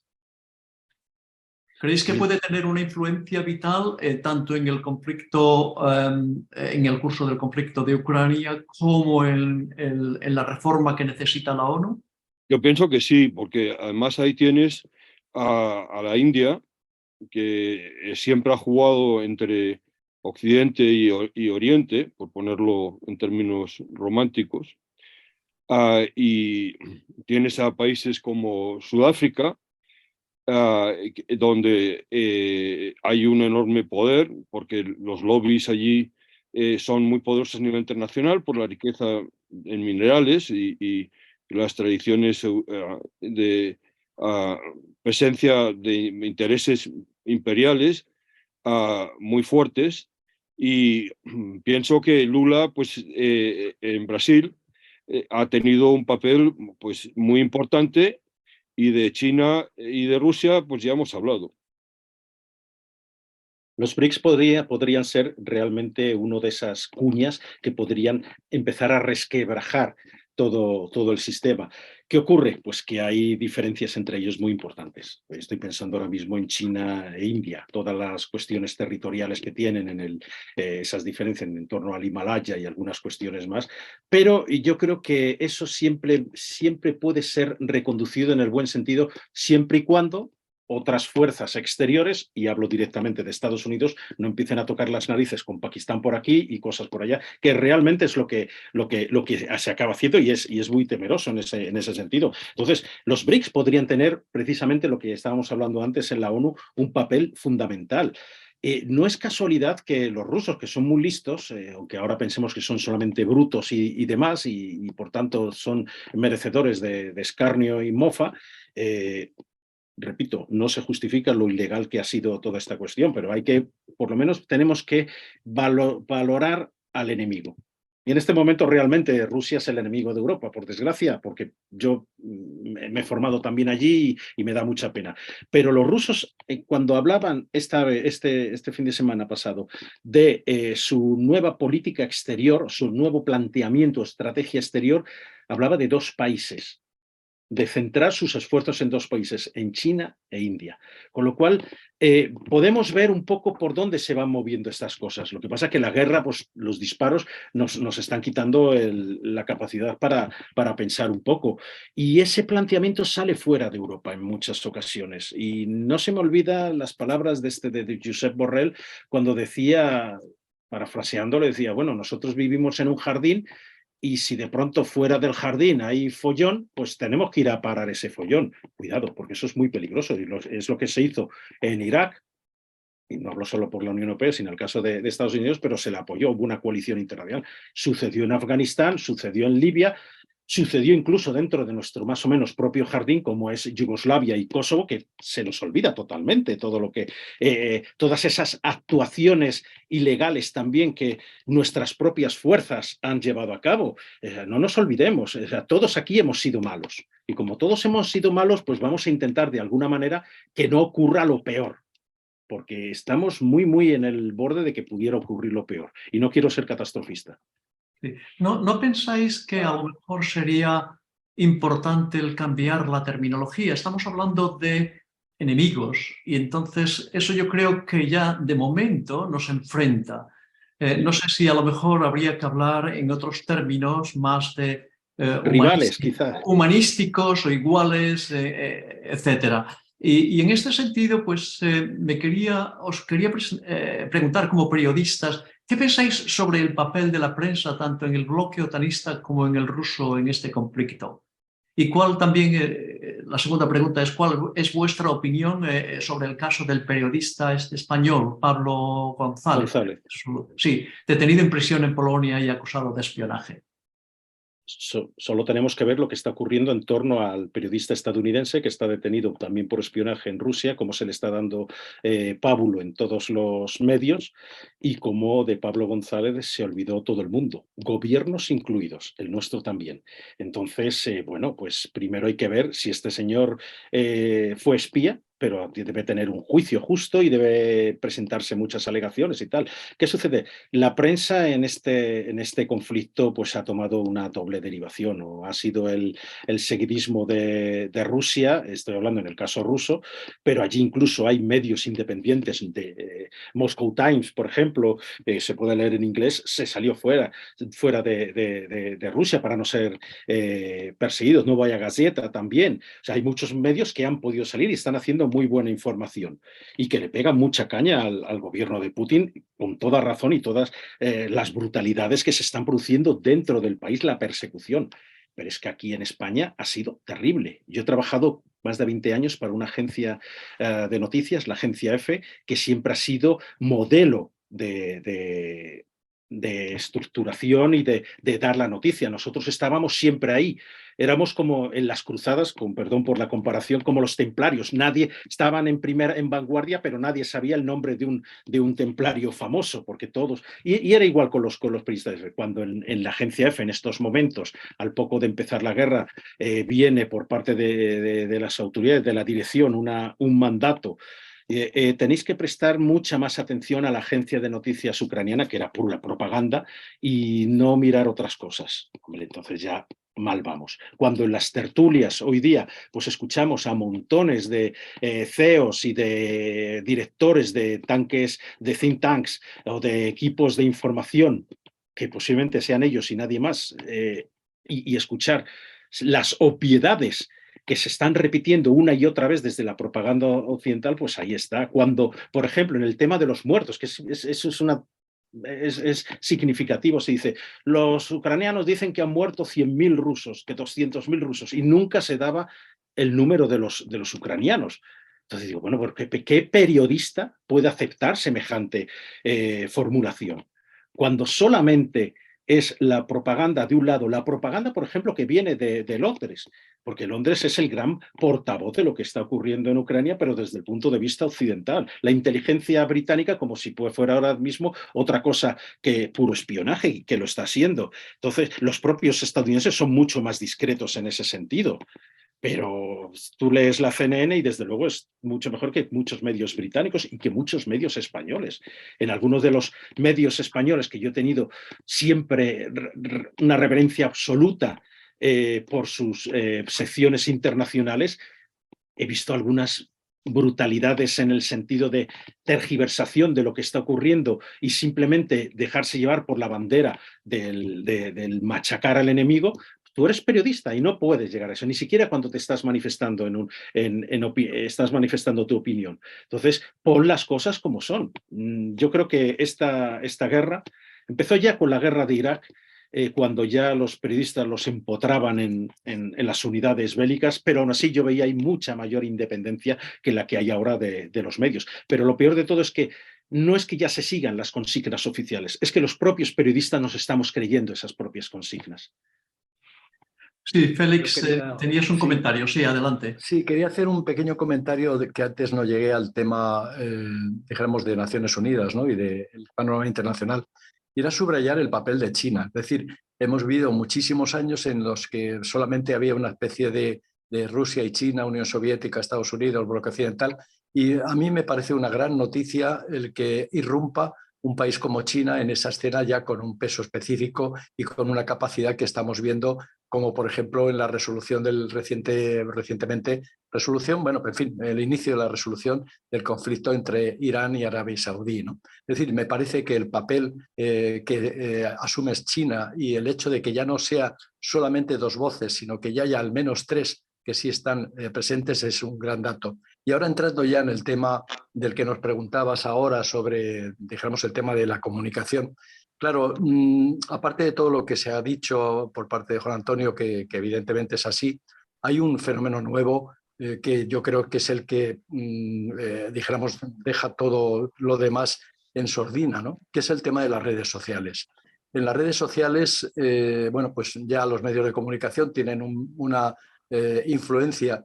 [SPEAKER 1] ¿Creéis que puede tener una influencia vital tanto en el conflicto, en el curso del conflicto de Ucrania, como en la reforma que necesita la ONU?
[SPEAKER 5] Yo pienso que sí, porque además ahí tienes a la India, que siempre ha jugado entre Occidente y Oriente, por ponerlo en términos románticos, y tienes a países como Sudáfrica, donde hay un enorme poder, porque los lobbies allí son muy poderosos a nivel internacional por la riqueza en minerales y las tradiciones de presencia de intereses imperiales muy fuertes. Y pienso que Lula, pues, en Brasil ha tenido un papel, pues, muy importante, y de China y de Rusia, pues ya hemos hablado.
[SPEAKER 2] Los BRICS podrían ser realmente una de esas cuñas que podrían empezar a resquebrajar todo el sistema. ¿Qué ocurre? Pues que hay diferencias entre ellos muy importantes. Estoy pensando ahora mismo en China e India, todas las cuestiones territoriales que tienen esas diferencias en torno al Himalaya y algunas cuestiones más, pero yo creo que eso siempre puede ser reconducido en el buen sentido, siempre y cuando otras fuerzas exteriores, y hablo directamente de Estados Unidos, no empiecen a tocar las narices con Pakistán por aquí y cosas por allá, que realmente es lo que se acaba haciendo y es muy temeroso en ese sentido. Entonces, los BRICS podrían tener precisamente lo que estábamos hablando antes en la ONU, un papel fundamental. No es casualidad que los rusos, que son muy listos, aunque ahora pensemos que son solamente brutos y demás, y por tanto son merecedores de escarnio y mofa, repito, no se justifica lo ilegal que ha sido toda esta cuestión, pero por lo menos tenemos que valorar al enemigo. Y en este momento realmente Rusia es el enemigo de Europa, por desgracia, porque yo me he formado también allí y me da mucha pena. Pero los rusos, cuando hablaban este fin de semana pasado de su nueva política exterior, su nuevo planteamiento, estrategia exterior, hablaba de 2 países. de centrar sus esfuerzos en dos países, en China e India. Con lo cual, podemos ver un poco por dónde se van moviendo estas cosas. Lo que pasa es que la guerra, pues los disparos nos están quitando la capacidad para pensar un poco. Y ese planteamiento sale fuera de Europa en muchas ocasiones. Y no se me olvidan las palabras de Josep Borrell cuando decía, parafraseando, le decía, bueno, nosotros vivimos en un jardín y si de pronto fuera del jardín hay follón, pues tenemos que ir a parar ese follón. Cuidado, porque eso es muy peligroso. Y es lo que se hizo en Irak, y no hablo solo por la Unión Europea, sino el caso de Estados Unidos, pero se le apoyó, hubo una coalición internacional. Sucedió en Afganistán, sucedió en Libia, sucedió incluso dentro de nuestro más o menos propio jardín, como es Yugoslavia y Kosovo, que se nos olvida totalmente todo lo que, todas esas actuaciones ilegales también que nuestras propias fuerzas han llevado a cabo. No nos olvidemos, todos aquí hemos sido malos. Y como todos hemos sido malos, pues vamos a intentar de alguna manera que no ocurra lo peor, porque estamos muy en el borde de que pudiera ocurrir lo peor. Y no quiero ser catastrofista.
[SPEAKER 1] Sí. ¿No pensáis que a lo mejor sería importante el cambiar la terminología? Estamos hablando de enemigos y entonces eso yo creo que ya de momento nos enfrenta. No sé si a lo mejor habría que hablar en otros términos más de
[SPEAKER 2] rivales, quizás.
[SPEAKER 1] humanísticos o iguales, etcétera. Y en este sentido, pues os quería preguntar como periodistas, ¿qué pensáis sobre el papel de la prensa tanto en el bloque otanista como en el ruso en este conflicto? Y cuál también, la segunda pregunta es, ¿cuál es vuestra opinión sobre el caso del periodista español, Pablo González? Sí, detenido en prisión en Polonia y acusado de espionaje.
[SPEAKER 2] Solo tenemos que ver lo que está ocurriendo en torno al periodista estadounidense que está detenido también por espionaje en Rusia, cómo se le está dando pábulo en todos los medios y cómo de Pablo González se olvidó todo el mundo, gobiernos incluidos, el nuestro también. Entonces, bueno, pues primero hay que ver si este señor fue espía, pero debe tener un juicio justo y debe presentarse muchas alegaciones y tal. ¿Qué sucede? La prensa en este conflicto pues ha tomado una doble derivación, o ha sido el seguidismo de Rusia, estoy hablando en el caso ruso, pero allí incluso hay medios independientes, de Moscow Times, por ejemplo, se puede leer en inglés, se salió fuera de Rusia para no ser perseguidos, Novaya Gazeta también. O sea, hay muchos medios que han podido salir y están haciendo muy buena información y que le pegan mucha caña al gobierno de Putin con toda razón y todas las brutalidades que se están produciendo dentro del país, la persecución. Pero es que aquí en España ha sido terrible. Yo he trabajado más de 20 años para una agencia de noticias, la agencia EFE, que siempre ha sido modelo de estructuración y de dar la noticia. Nosotros estábamos siempre ahí. Éramos como en las cruzadas, con perdón por la comparación, como los templarios. Nadie estaban en vanguardia, pero nadie sabía el nombre de un templario famoso, porque todos... Y era igual con los periodistas. Cuando en la agencia EFE, en estos momentos, al poco de empezar la guerra, viene por parte de las autoridades, de la dirección, un mandato. Tenéis que prestar mucha más atención a la agencia de noticias ucraniana, que era pura propaganda, y no mirar otras cosas. Entonces ya mal vamos. Cuando en las tertulias hoy día pues escuchamos a montones de CEOs y de directores de tanques, de think tanks o de equipos de información, que posiblemente sean ellos y nadie más, y escuchar las obviedades que se están repitiendo una y otra vez desde la propaganda occidental, pues ahí está. Cuando, por ejemplo, en el tema de los muertos, que eso es significativo, se dice, los ucranianos dicen que han muerto 100.000 rusos, que 200.000 rusos, y nunca se daba el número de los ucranianos. Entonces digo, bueno, ¿qué periodista puede aceptar semejante formulación? Cuando solamente es la propaganda de un lado, la propaganda, por ejemplo, que viene de Londres, porque Londres es el gran portavoz de lo que está ocurriendo en Ucrania, pero desde el punto de vista occidental. La inteligencia británica, como si fuera ahora mismo otra cosa que puro espionaje, y que lo está siendo. Entonces, los propios estadounidenses son mucho más discretos en ese sentido. Pero tú lees la CNN y desde luego es mucho mejor que muchos medios británicos y que muchos medios españoles. En algunos de los medios españoles que yo he tenido siempre una reverencia absoluta por sus secciones internacionales, he visto algunas brutalidades en el sentido de tergiversación de lo que está ocurriendo y simplemente dejarse llevar por la bandera del machacar al enemigo. Tú eres periodista y no puedes llegar a eso, ni siquiera cuando te estás manifestando estás manifestando tu opinión. Entonces, pon las cosas como son. Yo creo que esta guerra empezó ya con la guerra de Irak, cuando ya los periodistas los empotraban en las unidades bélicas, pero aún así yo veía hay mucha mayor independencia que la que hay ahora de los medios. Pero lo peor de todo es que no es que ya se sigan las consignas oficiales, es que los propios periodistas nos estamos creyendo esas propias consignas.
[SPEAKER 1] Sí, Félix, tenías un comentario. Sí, adelante.
[SPEAKER 4] Sí, quería hacer un pequeño comentario que antes no llegué al tema, dijéramos, de Naciones Unidas, ¿no? Y del panorama internacional. Y era subrayar el papel de China. Es decir, hemos vivido muchísimos años en los que solamente había una especie de Rusia y China, Unión Soviética, Estados Unidos, bloque occidental. Y a mí me parece una gran noticia el que irrumpa un país como China en esa escena ya con un peso específico y con una capacidad que estamos viendo, como por ejemplo en la resolución del recientemente, bueno, en fin, el inicio de la resolución del conflicto entre Irán y Arabia Saudí, ¿no? Es decir, me parece que el papel que asume China y el hecho de que ya no sea solamente dos voces, sino que ya haya al menos tres que sí están presentes es un gran dato. Y ahora entrando ya en el tema del que nos preguntabas ahora sobre, dijéramos, el tema de la comunicación. Claro, aparte de todo lo que se ha dicho por parte de Juan Antonio, que evidentemente es así, hay un fenómeno nuevo que yo creo que es el que, dijéramos, deja todo lo demás en sordina, ¿no? Que es el tema de las redes sociales. En las redes sociales, bueno, pues ya los medios de comunicación tienen una influencia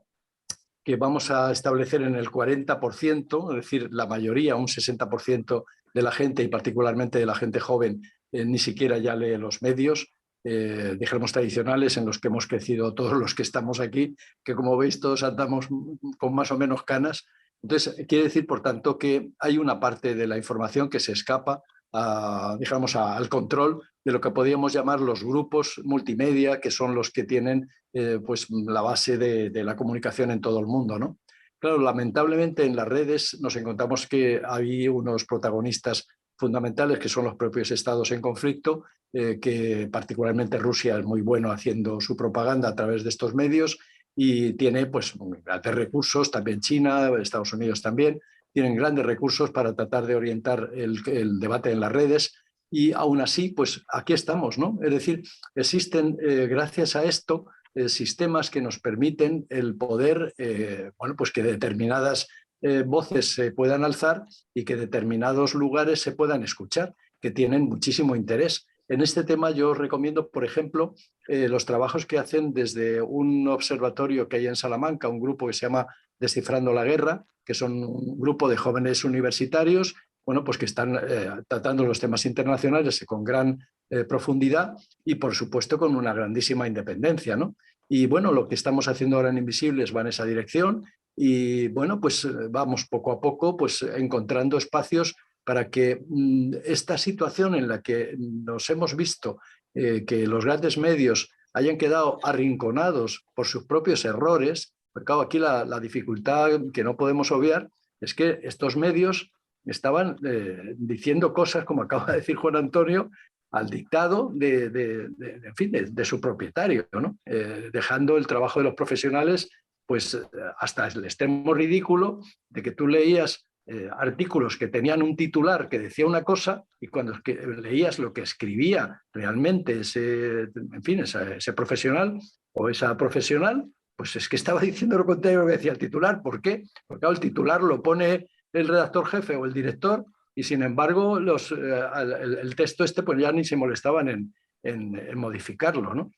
[SPEAKER 4] que vamos a establecer en el 40%, es decir, la mayoría, un 60% de la gente y particularmente de la gente joven, ni siquiera ya lee los medios, dijéramos tradicionales, en los que hemos crecido todos los que estamos aquí, que como veis todos andamos con más o menos canas. Entonces, quiere decir, por tanto, que hay una parte de la información que se escapa digamos, al control de lo que podríamos llamar los grupos multimedia, que son los que tienen pues la base de la comunicación en todo el mundo, ¿no? Claro, lamentablemente en las redes nos encontramos que hay unos protagonistas fundamentales que son los propios estados en conflicto, que particularmente Rusia es muy bueno haciendo su propaganda a través de estos medios y tiene pues grandes recursos, también China, Estados Unidos también, tienen grandes recursos para tratar de orientar el debate en las redes y aún así, pues aquí estamos, ¿no? Es decir, existen, gracias a esto, sistemas que nos permiten el poder, bueno, pues que determinadas voces se puedan alzar y que determinados lugares se puedan escuchar, que tienen muchísimo interés. En este tema yo os recomiendo, por ejemplo, los trabajos que hacen desde un observatorio que hay en Salamanca, un grupo que se llama Descifrando la Guerra, que son un grupo de jóvenes universitarios, bueno, pues que están tratando los temas internacionales con gran profundidad y, por supuesto, con una grandísima independencia, ¿no? Y, bueno, lo que estamos haciendo ahora en Invisibles va en esa dirección y, bueno, pues vamos poco a poco pues encontrando espacios para que esta situación en la que nos hemos visto que los grandes medios hayan quedado arrinconados por sus propios errores. Claro, aquí la dificultad que no podemos obviar es que estos medios estaban diciendo cosas, como acaba de decir Juan Antonio, al dictado en fin, de su propietario, ¿no? Dejando el trabajo de los profesionales pues hasta el extremo ridículo de que tú leías artículos que tenían un titular que decía una cosa y cuando leías lo que escribía realmente en fin, ese profesional o esa profesional, pues es que estaba diciendo lo contrario que decía el titular. ¿Por qué? Porque claro, el titular lo pone el redactor jefe o el director y sin embargo el texto pues ya ni se molestaban en modificarlo, ¿no?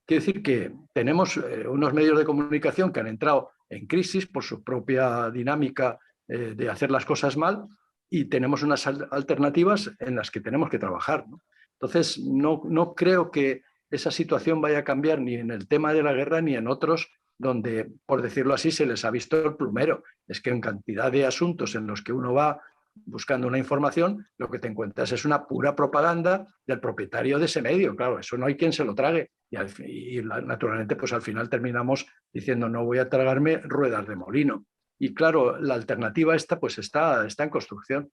[SPEAKER 4] Quiere decir que tenemos unos medios de comunicación que han entrado en crisis por su propia dinámica de hacer las cosas mal y tenemos unas alternativas en las que tenemos que trabajar, ¿no? Entonces, no creo que esa situación vaya a cambiar ni en el tema de la guerra ni en otros donde, por decirlo así, se les ha visto el plumero. Es que en cantidad de asuntos en los que uno va buscando una información, lo que te encuentras es una pura propaganda del propietario de ese medio. Claro, eso no hay quien se lo trague. Naturalmente, pues al final terminamos diciendo no voy a tragarme ruedas de molino. Y claro, la alternativa esta pues está en construcción.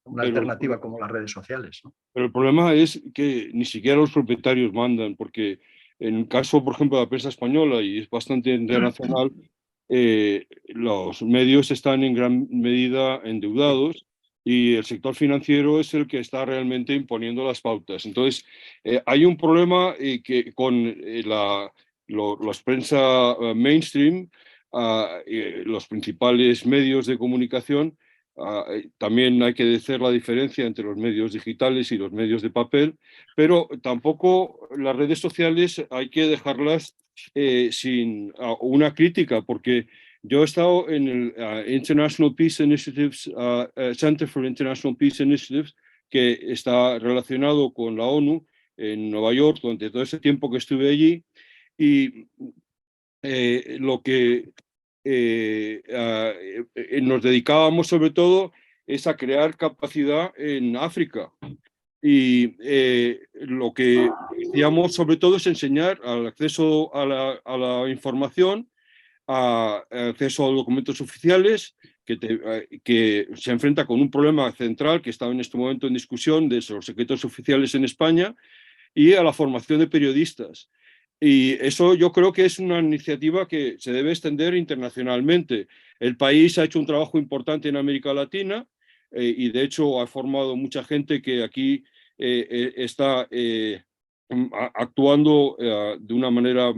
[SPEAKER 4] Una alternativa como las redes sociales, ¿no?
[SPEAKER 5] Pero el problema es que ni siquiera los propietarios mandan, porque en el caso, por ejemplo, de la prensa española, y es bastante internacional, los medios están en gran medida endeudados y el sector financiero es el que está realmente imponiendo las pautas. Entonces, hay un problema que con los prensa mainstream, los principales medios de comunicación, también hay que hacer la diferencia entre los medios digitales y los medios de papel, pero tampoco las redes sociales hay que dejarlas sin una crítica, porque yo he estado en el International Peace Initiatives, Center for International Peace Initiatives, que está relacionado con la ONU en Nueva York durante todo ese tiempo que estuve allí, y lo que nos dedicábamos sobre todo es a crear capacidad en África. Y lo que hacíamos sobre todo es enseñar al acceso a la información, acceso a documentos oficiales, que se enfrenta con un problema central que está en este momento en discusión de los secretos oficiales en España, y a la formación de periodistas. Y eso yo creo que es una iniciativa que se debe extender internacionalmente. El país ha hecho un trabajo importante en América Latina y de hecho ha formado mucha gente que aquí está actuando de una manera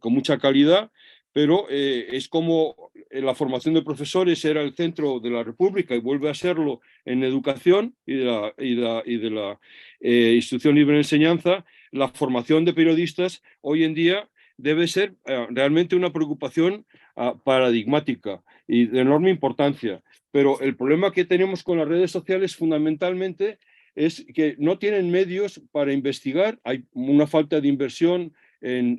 [SPEAKER 5] con mucha calidad, pero es como la formación de profesores era el centro de la República y vuelve a serlo en educación y de la instrucción libre de enseñanza. La formación de periodistas hoy en día debe ser realmente una preocupación paradigmática y de enorme importancia. Pero el problema que tenemos con las redes sociales fundamentalmente es que no tienen medios para investigar, hay una falta de inversión en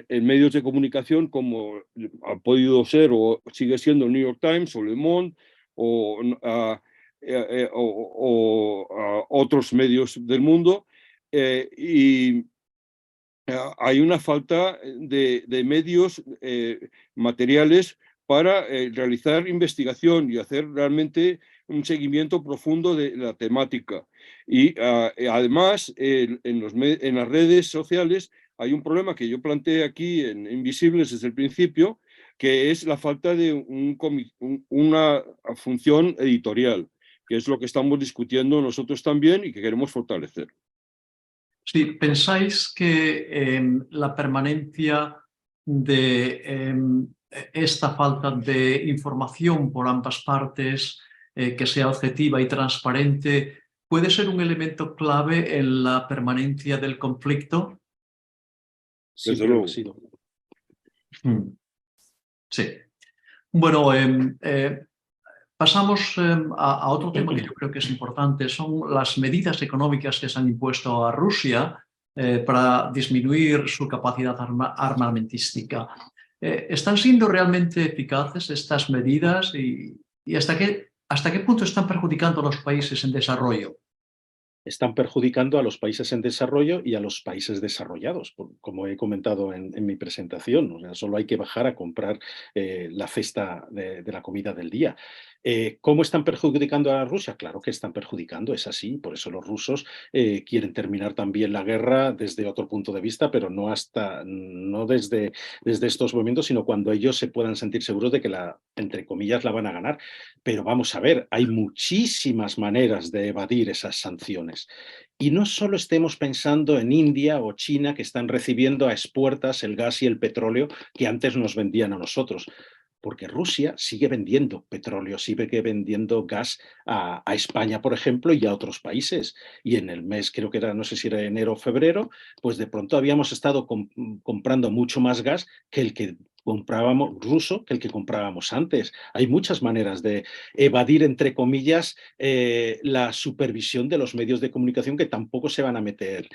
[SPEAKER 5] medios de comunicación como ha podido ser o sigue siendo el New York Times o Le Monde o otros medios del mundo. Y hay una falta de medios materiales para realizar investigación y hacer realmente un seguimiento profundo de la temática. Y además, en las redes sociales hay un problema que yo planteé aquí en Invisibles desde el principio, que es la falta de una función editorial, que es lo que estamos discutiendo nosotros también y que queremos fortalecer.
[SPEAKER 1] Sí, ¿pensáis que la permanencia de esta falta de información por ambas partes, que sea objetiva y transparente, puede ser un elemento clave en la permanencia del conflicto?
[SPEAKER 2] Siempre lo ha sido.
[SPEAKER 1] Sí. Bueno, pasamos a otro tema que yo creo que es importante, son las medidas económicas que se han impuesto a Rusia para disminuir su capacidad armamentística. ¿Están siendo realmente eficaces estas medidas y hasta qué punto están perjudicando a los países en desarrollo?
[SPEAKER 2] Están perjudicando a los países en desarrollo y a los países desarrollados, como he comentado en mi presentación. O sea, solo hay que bajar a comprar la cesta de la comida del día. ¿Cómo están perjudicando a Rusia? Claro que están perjudicando, es así. Por eso los rusos quieren terminar también la guerra desde otro punto de vista, pero no desde estos momentos, sino cuando ellos se puedan sentir seguros de que entre comillas, la van a ganar. Pero vamos a ver, hay muchísimas maneras de evadir esas sanciones. Y no solo estemos pensando en India o China, que están recibiendo a expuertas el gas y el petróleo que antes nos vendían a nosotros, porque Rusia sigue vendiendo petróleo, sigue vendiendo gas a España, por ejemplo, y a otros países. Y en el mes, creo que era, no sé si era enero o febrero, pues de pronto habíamos estado comprando mucho más gas que el que comprábamos ruso que el que comprábamos antes. Hay muchas maneras de evadir, entre comillas, la supervisión de los medios de comunicación, que tampoco se van a meter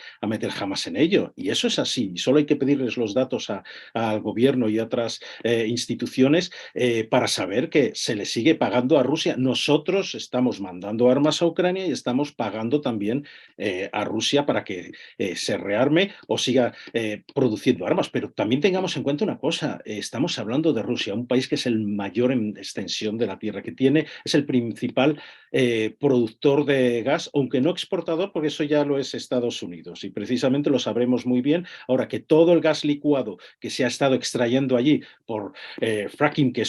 [SPEAKER 2] jamás en ello. Y eso es así. Solo hay que pedirles los datos al gobierno y a otras instituciones para saber que se le sigue pagando a Rusia. Nosotros estamos mandando armas a Ucrania y estamos pagando también a Rusia para que se rearme o siga produciendo armas. Pero también tengamos en cuenta una cosa, estamos hablando de Rusia, un país que es el mayor en extensión de la Tierra, que es el principal productor de gas, aunque no exportador, porque eso ya lo es Estados Unidos, y precisamente lo sabremos muy bien ahora que todo el gas licuado que se ha estado extrayendo allí por fracking, que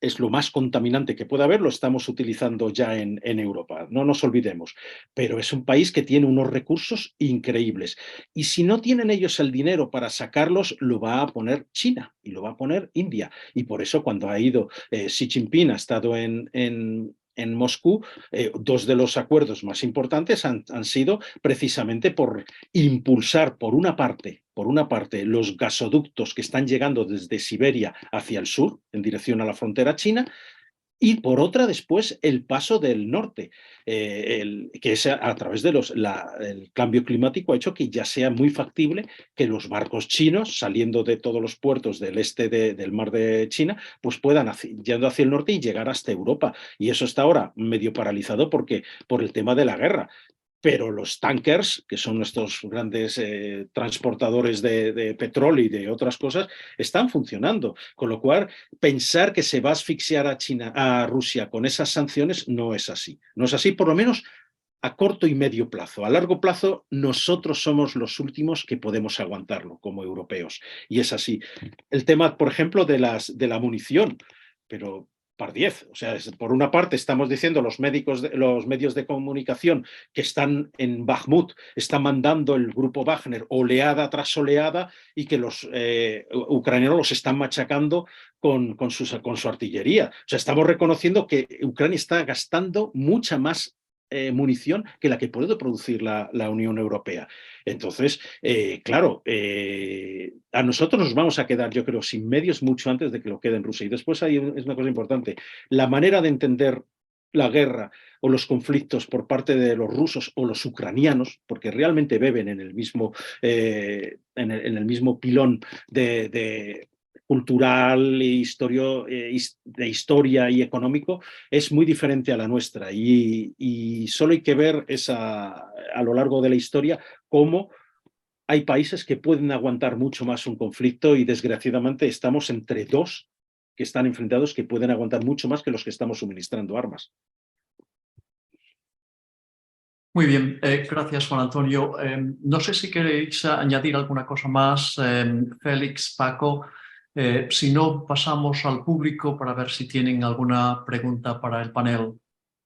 [SPEAKER 2] es lo más contaminante que puede haber, lo estamos utilizando ya en Europa, no nos olvidemos. Pero es un país que tiene unos recursos increíbles. Y si no tienen ellos el dinero para sacarlos, lo va a poner China y lo va a poner India. Y por eso cuando ha ido Xi Jinping, ha estado en Moscú, dos de los acuerdos más importantes han sido precisamente por impulsar, por una parte, los gasoductos que están llegando desde Siberia hacia el sur, en dirección a la frontera china, y por otra después el paso del norte, que es a través de el cambio climático ha hecho que ya sea muy factible que los barcos chinos, saliendo de todos los puertos del este del mar de China, pues puedan yendo hacia el norte y llegar hasta Europa. Y eso está ahora medio paralizado por el tema de la guerra. Pero los tankers, que son nuestros grandes transportadores de petróleo y de otras cosas, están funcionando. Con lo cual, pensar que se va a asfixiar a Rusia con esas sanciones no es así. No es así, por lo menos a corto y medio plazo. A largo plazo, nosotros somos los últimos que podemos aguantarlo como europeos. Y es así. El tema, por ejemplo, de la munición, pero par 10. O sea, por una parte estamos diciendo los medios de comunicación que están en Bakhmut, están mandando el grupo Wagner oleada tras oleada y que los ucranianos los están machacando con su artillería. O sea, estamos reconociendo que Ucrania está gastando mucha más munición que la que puede producir la Unión Europea. Entonces, claro, a nosotros nos vamos a quedar, yo creo, sin medios mucho antes de que lo quede en Rusia. Y después es una cosa importante, la manera de entender la guerra o los conflictos por parte de los rusos o los ucranianos, porque realmente beben en el mismo, en el mismo pilón de cultural e de historia y económico, es muy diferente a la nuestra. Y solo hay que ver a lo largo de la historia cómo hay países que pueden aguantar mucho más un conflicto y desgraciadamente estamos entre dos que están enfrentados que pueden aguantar mucho más que los que estamos suministrando armas.
[SPEAKER 1] Muy bien, gracias Juan Antonio. No sé si queréis añadir alguna cosa más, Félix, Paco. Si no, pasamos al público para ver si tienen alguna pregunta para el panel.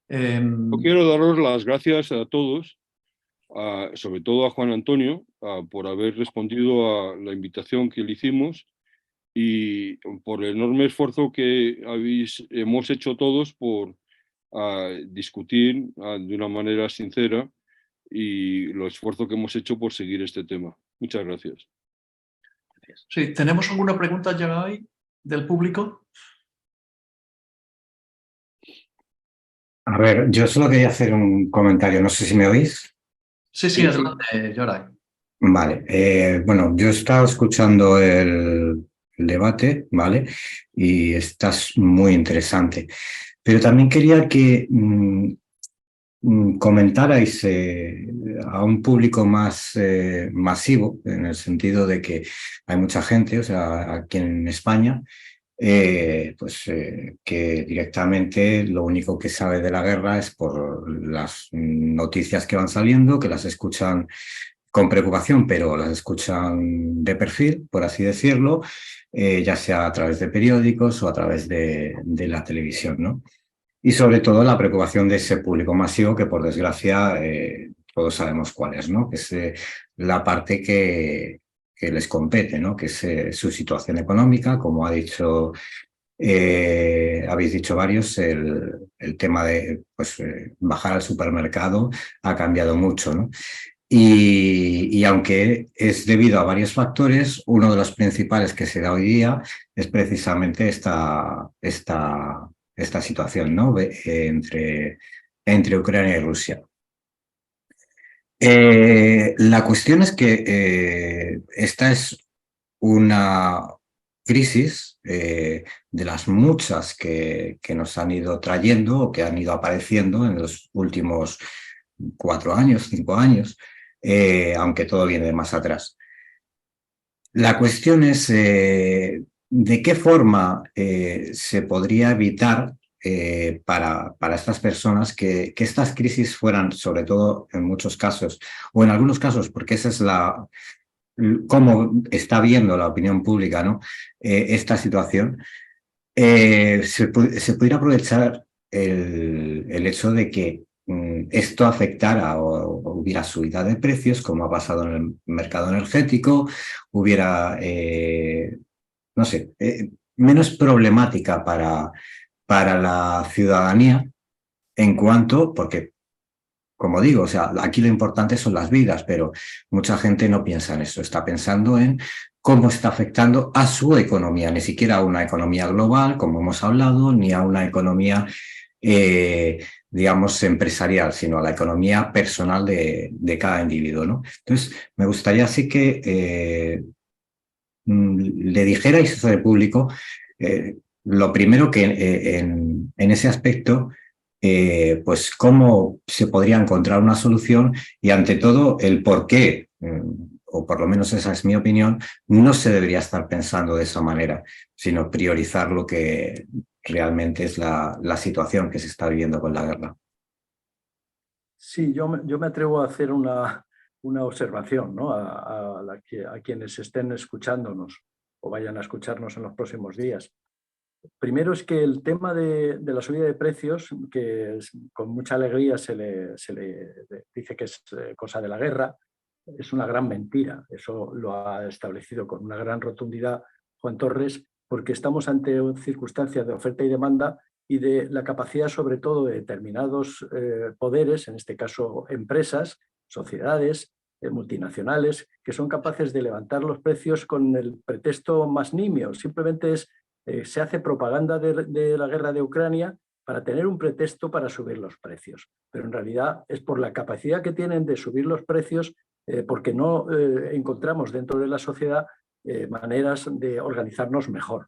[SPEAKER 5] Yo quiero daros las gracias a todos, sobre todo a Juan Antonio, por haber respondido a la invitación que le hicimos y por el enorme esfuerzo que hemos hecho todos por discutir de una manera sincera y el esfuerzo que hemos hecho por seguir este tema. Muchas gracias.
[SPEAKER 1] Sí, ¿tenemos alguna pregunta ya ahí del público?
[SPEAKER 6] A ver, yo solo quería hacer un comentario, no sé si me oís.
[SPEAKER 1] Sí, adelante, Yoray.
[SPEAKER 6] Vale, bueno, yo he estado escuchando el debate, ¿vale? Y está muy interesante. Pero también quería que comentarais a un público más masivo, en el sentido de que hay mucha gente, o sea, aquí en España, que directamente lo único que sabe de la guerra es por las noticias que van saliendo, que las escuchan con preocupación, pero las escuchan de perfil, por así decirlo, ya sea a través de periódicos o a través de la televisión, ¿no? Y sobre todo la preocupación de ese público masivo que, por desgracia, todos sabemos cuál es, ¿no? Que es la parte que les compete, ¿no? Que es su situación económica, como habéis dicho varios, el tema de bajar al supermercado ha cambiado mucho, ¿no? Y aunque es debido a varios factores, uno de los principales que se da hoy día es precisamente esta situación, ¿no? entre Ucrania y Rusia. La cuestión es que esta es una crisis de las muchas que nos han ido trayendo o que han ido apareciendo en los últimos 4 años, 5 años, aunque todo viene de más atrás. La cuestión es de qué forma se podría evitar para estas personas que estas crisis fueran, sobre todo en muchos casos, o en algunos casos, porque esa es cómo está viendo la opinión pública, ¿no? Esta situación, se pudiera aprovechar el hecho de que esto afectara o hubiera subida de precios, como ha pasado en el mercado energético, hubiera, no sé, menos problemática para la ciudadanía en cuanto, porque, como digo, o sea, aquí lo importante son las vidas, pero mucha gente no piensa en eso, está pensando en cómo está afectando a su economía, ni siquiera a una economía global, como hemos hablado, ni a una economía digamos, empresarial, sino a la economía personal de cada individuo, ¿no? Entonces, me gustaría así que le dijerais al público lo primero que en ese aspecto, pues cómo se podría encontrar una solución y ante todo el por qué, o por lo menos esa es mi opinión, no se debería estar pensando de esa manera, sino priorizar lo que realmente es la situación que se está viviendo con la guerra.
[SPEAKER 4] Sí, yo me atrevo a hacer una observación, ¿no? a quienes estén escuchándonos o vayan a escucharnos en los próximos días. Primero es que el tema de la subida de precios, que con mucha alegría se le dice que es cosa de la guerra, es una gran mentira. Eso lo ha establecido con una gran rotundidad Juan Torres, porque estamos ante circunstancias de oferta y demanda y de la capacidad, sobre todo, de determinados poderes, en este caso empresas, sociedades, multinacionales, que son capaces de levantar los precios con el pretexto más nimio. Simplemente se hace propaganda de la guerra de Ucrania para tener un pretexto para subir los precios. Pero en realidad es por la capacidad que tienen de subir los precios, porque no encontramos dentro de la sociedad maneras de organizarnos mejor.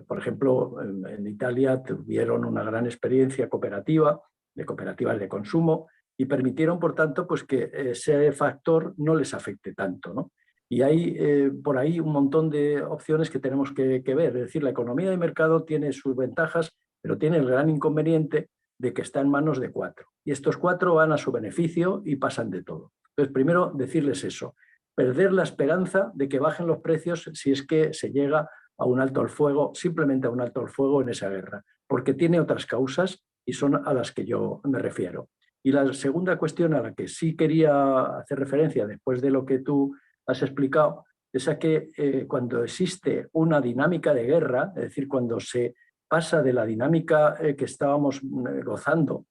[SPEAKER 4] Por ejemplo, en Italia tuvieron una gran experiencia cooperativa, de cooperativas de consumo, y permitieron, por tanto, pues que ese factor no les afecte tanto, ¿no? Y hay por ahí un montón de opciones que tenemos que ver. Es decir, la economía de mercado tiene sus ventajas, pero tiene el gran inconveniente de que está en manos de 4. Y estos 4 van a su beneficio y pasan de todo. Entonces, primero, decirles eso. Perder la esperanza de que bajen los precios si es que se llega a un alto al fuego, simplemente a un alto al fuego en esa guerra, porque tiene otras causas y son a las que yo me refiero. Y la segunda cuestión a la que sí quería hacer referencia, después de lo que tú has explicado, es a que cuando existe una dinámica de guerra, es decir, cuando se pasa de la dinámica que estábamos gozando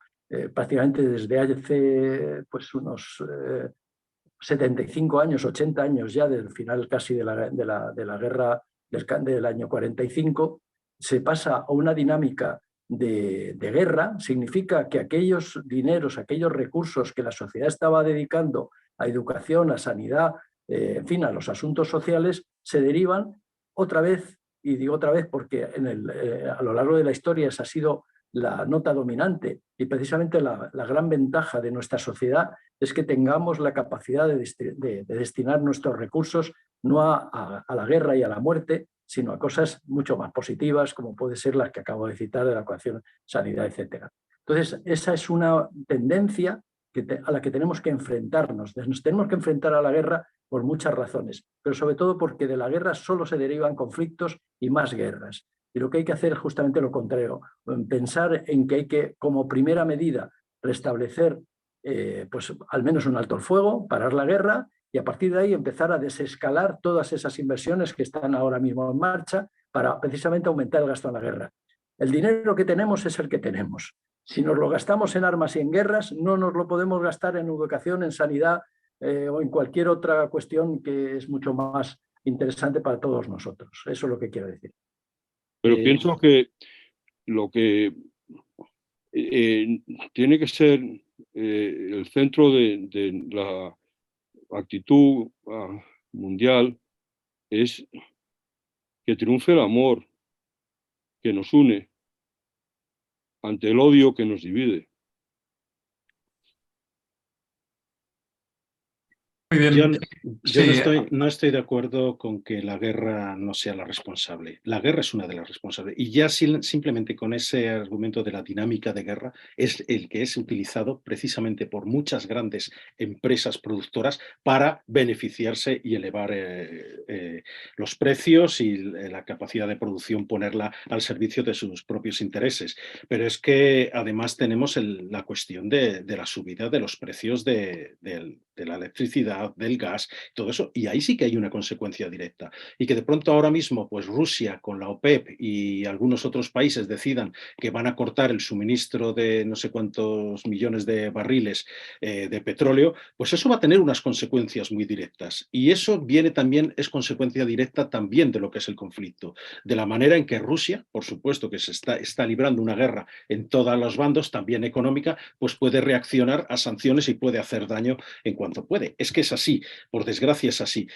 [SPEAKER 4] prácticamente desde hace pues, unos 75 años, 80 años ya, del final casi de la guerra del año 45, se pasa a una dinámica de guerra, significa que aquellos dineros, aquellos recursos que la sociedad estaba dedicando a educación, a sanidad, en fin, a los asuntos sociales, se derivan otra vez, y digo otra vez porque a lo largo de la historia esa ha sido la nota dominante, y precisamente la gran ventaja de nuestra sociedad es que tengamos la capacidad de destinar nuestros recursos no a la guerra y a la muerte, sino a cosas mucho más positivas, como puede ser las que acabo de citar, de la educación, sanidad, etc. Entonces, esa es una tendencia a la que tenemos que enfrentarnos. Nos tenemos que enfrentar a la guerra por muchas razones, pero sobre todo porque de la guerra solo se derivan conflictos y más guerras. Y lo que hay que hacer es justamente lo contrario, pensar en que hay que, como primera medida, restablecer pues al menos un alto el fuego, parar la guerra y a partir de ahí empezar a desescalar todas esas inversiones que están ahora mismo en marcha para precisamente aumentar el gasto en la guerra. El dinero que tenemos es el que tenemos. Si nos lo gastamos en armas y en guerras, no nos lo podemos gastar en educación, en sanidad, o en cualquier otra cuestión que es mucho más interesante para todos nosotros. Eso es lo que quiero decir.
[SPEAKER 5] Pero pienso que lo que tiene que ser el centro de la actitud mundial es que triunfe el amor que nos une ante el odio que nos divide.
[SPEAKER 1] Muy bien.
[SPEAKER 2] Yo no estoy de acuerdo con que la guerra no sea la responsable. La guerra es una de las responsables. Y ya simplemente con ese argumento de la dinámica de guerra es el que es utilizado precisamente por muchas grandes empresas productoras para beneficiarse y elevar los precios y la capacidad de producción, ponerla al servicio de sus propios intereses. Pero es que además tenemos la cuestión de la subida de los precios de la electricidad, del gas, todo eso, y ahí sí que hay una consecuencia directa. Y que de pronto ahora mismo, pues Rusia con la OPEP y algunos otros países decidan que van a cortar el suministro de no sé cuántos millones de barriles de petróleo, pues eso va a tener unas consecuencias muy directas. Y eso viene también, es consecuencia directa también de lo que es el conflicto, de la manera en que Rusia, por supuesto que se está librando una guerra en todos los bandos, también económica, pues puede reaccionar a sanciones y puede hacer daño en cuanto puede. Es que es así, por desgracia es así.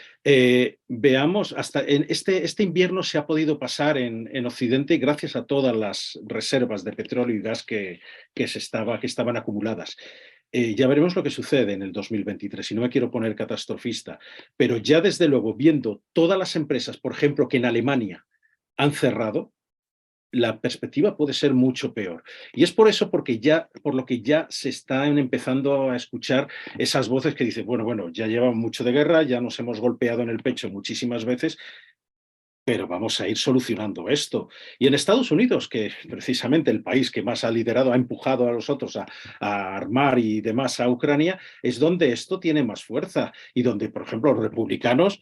[SPEAKER 2] Veamos, hasta en este invierno se ha podido pasar en Occidente gracias a todas las reservas de petróleo y gas que estaban acumuladas. Ya veremos lo que sucede en el 2023, y no me quiero poner catastrofista, pero ya desde luego viendo todas las empresas, por ejemplo, que en Alemania han cerrado, la perspectiva puede ser mucho peor. Y es por eso por lo que ya se están empezando a escuchar esas voces que dicen, bueno, ya llevamos mucho de guerra, ya nos hemos golpeado en el pecho muchísimas veces, pero vamos a ir solucionando esto. Y en Estados Unidos, que precisamente el país que más ha liderado, ha empujado a los otros a armar y demás a Ucrania, es donde esto tiene más fuerza y donde, por ejemplo, los republicanos,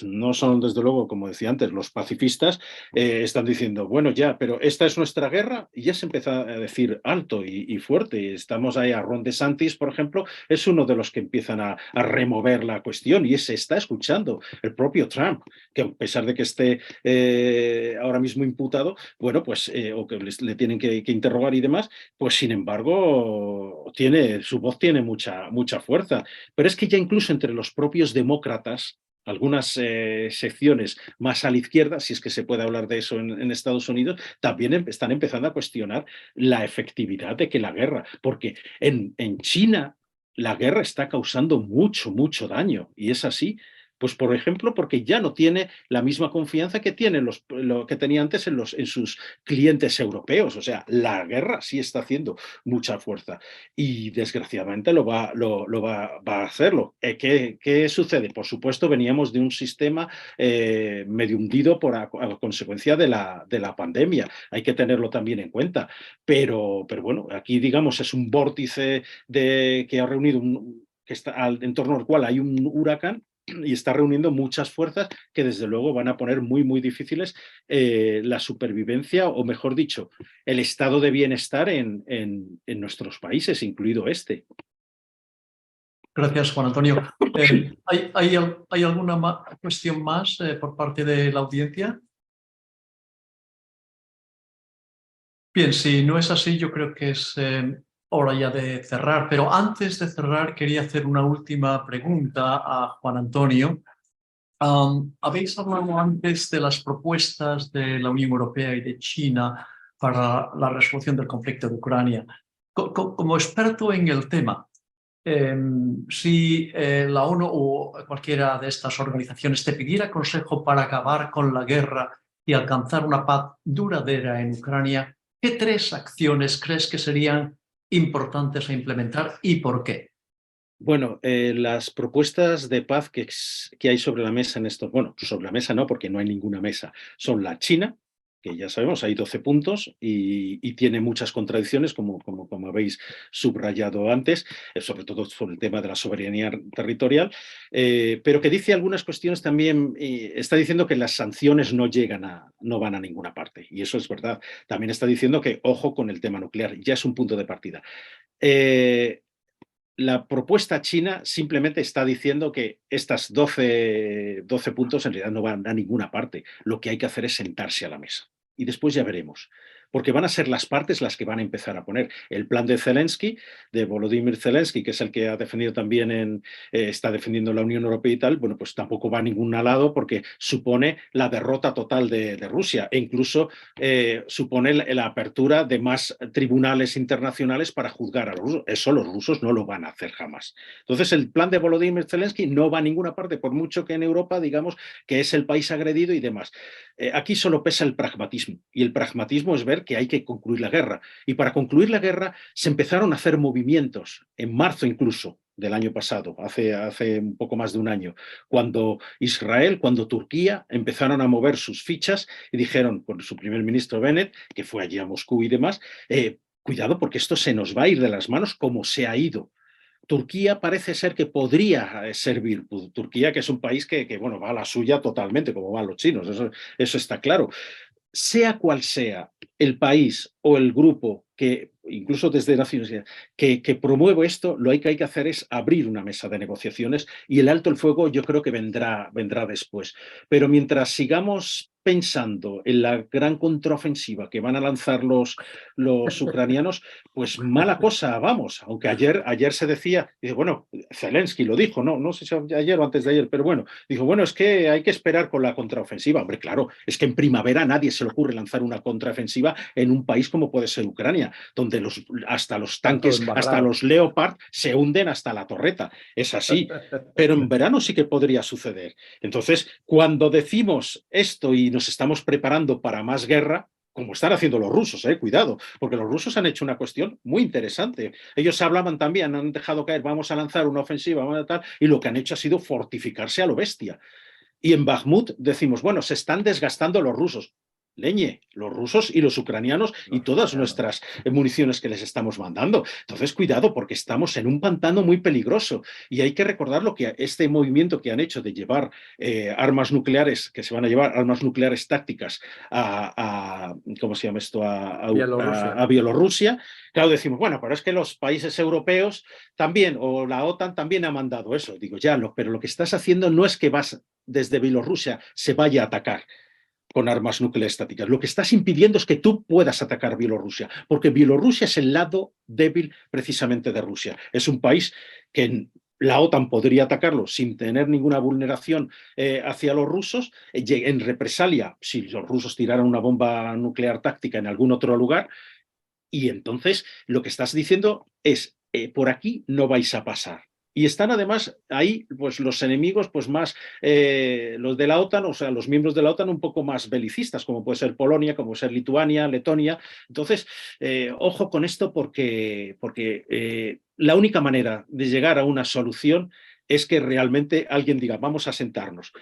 [SPEAKER 2] no son desde luego, como decía antes, los pacifistas, están diciendo, bueno, ya, pero esta es nuestra guerra, y ya se empieza a decir alto y fuerte. Y estamos ahí a Ron DeSantis, por ejemplo, es uno de los que empiezan a remover la cuestión, y se está escuchando. El propio Trump, que a pesar de que esté ahora mismo imputado, bueno, pues, o que le tienen que interrogar y demás, pues sin embargo su voz tiene mucha fuerza. Pero es que ya incluso entre los propios demócratas, algunas secciones más a la izquierda, si es que se puede hablar de eso en Estados Unidos, también están empezando a cuestionar la efectividad de que la guerra, porque en China la guerra está causando mucho daño, y es así. Pues, por ejemplo, porque ya no tiene la misma confianza que lo que tenía antes en sus clientes europeos. O sea, la guerra sí está haciendo mucha fuerza y desgraciadamente va a hacerlo. ¿Qué sucede? Por supuesto, veníamos de un sistema medio hundido a consecuencia de la pandemia. Hay que tenerlo también en cuenta. Pero bueno, aquí digamos es un vórtice que ha reunido que está en torno al cual hay un huracán, y está reuniendo muchas fuerzas que desde luego van a poner muy difíciles la supervivencia, o mejor dicho, el estado de bienestar en nuestros países, incluido este.
[SPEAKER 1] Gracias, Juan Antonio. ¿Hay alguna cuestión más por parte de la audiencia? Bien, si no es así, yo creo que es hora ya de cerrar, pero antes de cerrar quería hacer una última pregunta a Juan Antonio. Habéis hablado antes de las propuestas de la Unión Europea y de China para la resolución del conflicto de Ucrania. Como experto en el tema, si la ONU o cualquiera de estas organizaciones te pidiera consejo para acabar con la guerra y alcanzar una paz duradera en Ucrania, ¿qué 3 acciones crees que serían importantes a implementar y por qué?
[SPEAKER 2] Bueno, las propuestas de paz que hay sobre la mesa en esto, bueno, sobre la mesa no, porque no hay ninguna mesa, son la China, que ya sabemos, hay 12 puntos y tiene muchas contradicciones, como habéis subrayado antes, sobre todo sobre el tema de la soberanía territorial, pero que dice algunas cuestiones también, está diciendo que las sanciones no van a ninguna parte, y eso es verdad. También está diciendo que ojo con el tema nuclear, ya es un punto de partida. la propuesta china simplemente está diciendo que estas 12 puntos en realidad no van a ninguna parte. Lo que hay que hacer es sentarse a la mesa. Y después ya veremos. Porque van a ser las partes las que van a empezar a poner. El plan de Zelensky, de Volodymyr Zelensky, que es el que ha defendido también está defendiendo la Unión Europea y tal, bueno, pues tampoco va a ningún lado porque supone la derrota total de Rusia e incluso supone la apertura de más tribunales internacionales para juzgar a los rusos. Eso los rusos no lo van a hacer jamás. Entonces, el plan de Volodymyr Zelensky no va a ninguna parte, por mucho que en Europa digamos que es el país agredido y demás. Aquí solo pesa el pragmatismo, y el pragmatismo es ver que hay que concluir la guerra. Y para concluir la guerra se empezaron a hacer movimientos, en marzo incluso del año pasado, hace un poco más de un año, cuando Israel, cuando Turquía empezaron a mover sus fichas y dijeron, con su primer ministro Bennett, que fue allí a Moscú y demás, cuidado porque esto se nos va a ir de las manos como se ha ido. Turquía parece ser que podría servir. Turquía, que es un país que bueno, va a la suya totalmente, como van los chinos, eso está claro. Sea cual sea el país o el grupo que, incluso desde Naciones Unidas, que promueve esto, lo que hay que hacer es abrir una mesa de negociaciones y el alto el fuego yo creo que vendrá después. Pero mientras sigamos pensando en la gran contraofensiva que van a lanzar los ucranianos, pues mala cosa vamos. Aunque ayer se decía, bueno, Zelensky lo dijo, no sé si ayer o antes de ayer, pero bueno, dijo, bueno, es que hay que esperar con la contraofensiva. Hombre, claro, es que en primavera a nadie se le ocurre lanzar una contraofensiva en un país como puede ser Ucrania, donde hasta los tanques, hasta los Leopard se hunden hasta la torreta. Es así. Pero en verano sí que podría suceder. Entonces, cuando decimos esto y nos estamos preparando para más guerra, como están haciendo los rusos, cuidado, porque los rusos han hecho una cuestión muy interesante. Ellos hablaban también, han dejado caer, vamos a lanzar una ofensiva, vamos a tal, y lo que han hecho ha sido fortificarse a lo bestia. Y en Bakhmut decimos, bueno, se están desgastando los rusos. Leñe, los rusos y los ucranianos y todas nuestras municiones que les estamos mandando. Entonces, cuidado, porque estamos en un pantano muy peligroso y hay que recordar lo que este movimiento que han hecho de llevar armas nucleares, que se van a llevar armas nucleares tácticas ¿cómo se llama esto? A Bielorrusia. Claro, decimos, bueno, pero es que los países europeos también, o la OTAN también ha mandado eso. Digo, ya, pero lo que estás haciendo no es que vas desde Bielorrusia se vaya a atacar con armas nucleares estáticas. Lo que estás impidiendo es que tú puedas atacar Bielorrusia, porque Bielorrusia es el lado débil precisamente de Rusia. Es un país que la OTAN podría atacarlo sin tener ninguna vulneración hacia los rusos, en represalia si los rusos tiraran una bomba nuclear táctica en algún otro lugar, y entonces lo que estás diciendo es, por aquí no vais a pasar. Y están además ahí pues, los enemigos pues, más, los de la OTAN, o sea, los miembros de la OTAN un poco más belicistas, como puede ser Polonia, como puede ser Lituania, Letonia. Entonces, ojo con esto porque la única manera de llegar a una solución es que realmente alguien diga, vamos a sentarnos.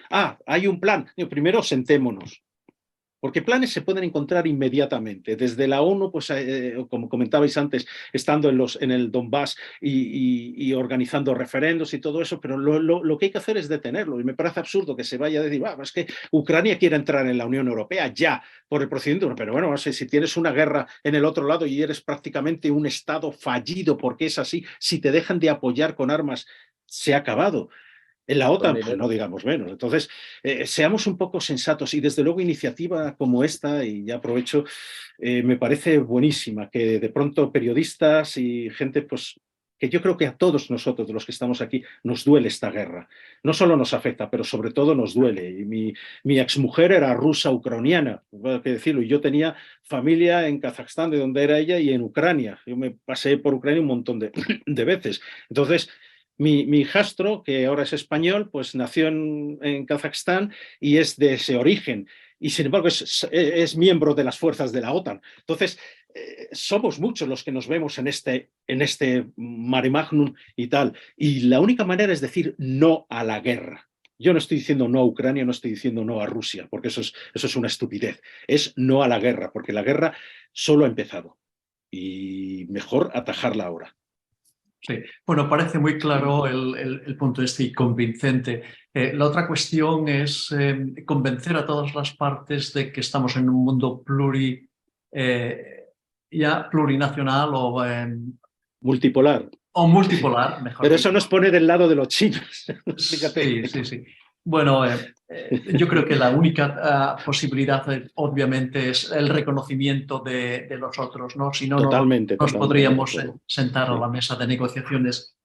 [SPEAKER 2] Hay un plan. Primero, sentémonos. Porque planes se pueden encontrar inmediatamente. Desde la ONU, pues, como comentabais antes, estando en el Donbass y organizando referendos y todo eso, pero lo que hay que hacer es detenerlo. Y me parece absurdo que se vaya a decir, es que Ucrania quiere entrar en la Unión Europea ya por el procedimiento. Pero bueno, no sé, si tienes una guerra en el otro lado y eres prácticamente un Estado fallido porque es así, si te dejan de apoyar con armas, se ha acabado. En la OTAN, pues no digamos menos. Entonces, seamos un poco sensatos y desde luego iniciativa como esta, y ya aprovecho, me parece buenísima que de pronto periodistas y gente, pues que yo creo que a todos nosotros, de los que estamos aquí, nos duele esta guerra. No solo nos afecta, pero sobre todo nos duele. Y mi exmujer era rusa ucraniana, hay que decirlo, y yo tenía familia en Kazajstán, de donde era ella, y en Ucrania. Yo me pasé por Ucrania un montón de veces. Entonces, mi hijastro, que ahora es español, pues nació en Kazajstán y es de ese origen. Y sin embargo es miembro de las fuerzas de la OTAN. Entonces, somos muchos los que nos vemos en este mare magnum y tal. Y la única manera es decir no a la guerra. Yo no estoy diciendo no a Ucrania, no estoy diciendo no a Rusia, porque eso es una estupidez. Es no a la guerra, porque la guerra solo ha empezado. Y mejor atajarla ahora.
[SPEAKER 1] Sí, bueno, parece muy claro el punto y convincente. La otra cuestión es convencer a todas las partes de que estamos en un mundo plurinacional o
[SPEAKER 2] multipolar.
[SPEAKER 1] O multipolar, mejor.
[SPEAKER 2] Pero eso nos pone del lado de los chinos.
[SPEAKER 1] Sí, sí, sí. Bueno, yo creo que la única posibilidad, obviamente, es el reconocimiento de los otros, ¿no? Si no,
[SPEAKER 2] Totalmente,
[SPEAKER 1] nos podríamos
[SPEAKER 2] totalmente.
[SPEAKER 1] sentar a la mesa de negociaciones.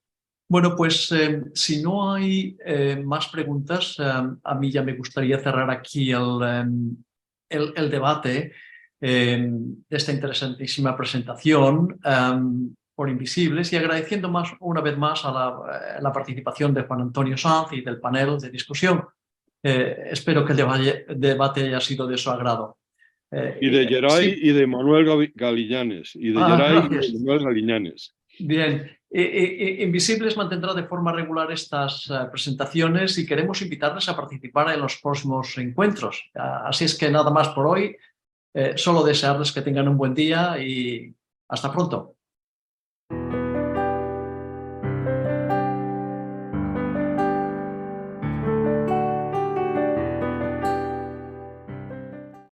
[SPEAKER 1] Bueno, pues si no hay más preguntas, a mí ya me gustaría cerrar aquí el debate de esta interesantísima presentación por Invisibles y agradeciendo una vez más a la participación de Juan Antonio Sanz y del panel de discusión. Espero que el debate haya sido de su agrado.
[SPEAKER 5] Y de Geray
[SPEAKER 1] sí.
[SPEAKER 5] y de Manuel Galiñanes. Y de Geray y de Manuel Galiñanes.
[SPEAKER 1] Bien, Invisibles mantendrá de forma regular estas presentaciones y queremos invitarles a participar en los próximos encuentros. Así es que nada más por hoy, solo desearles que tengan un buen día y hasta pronto.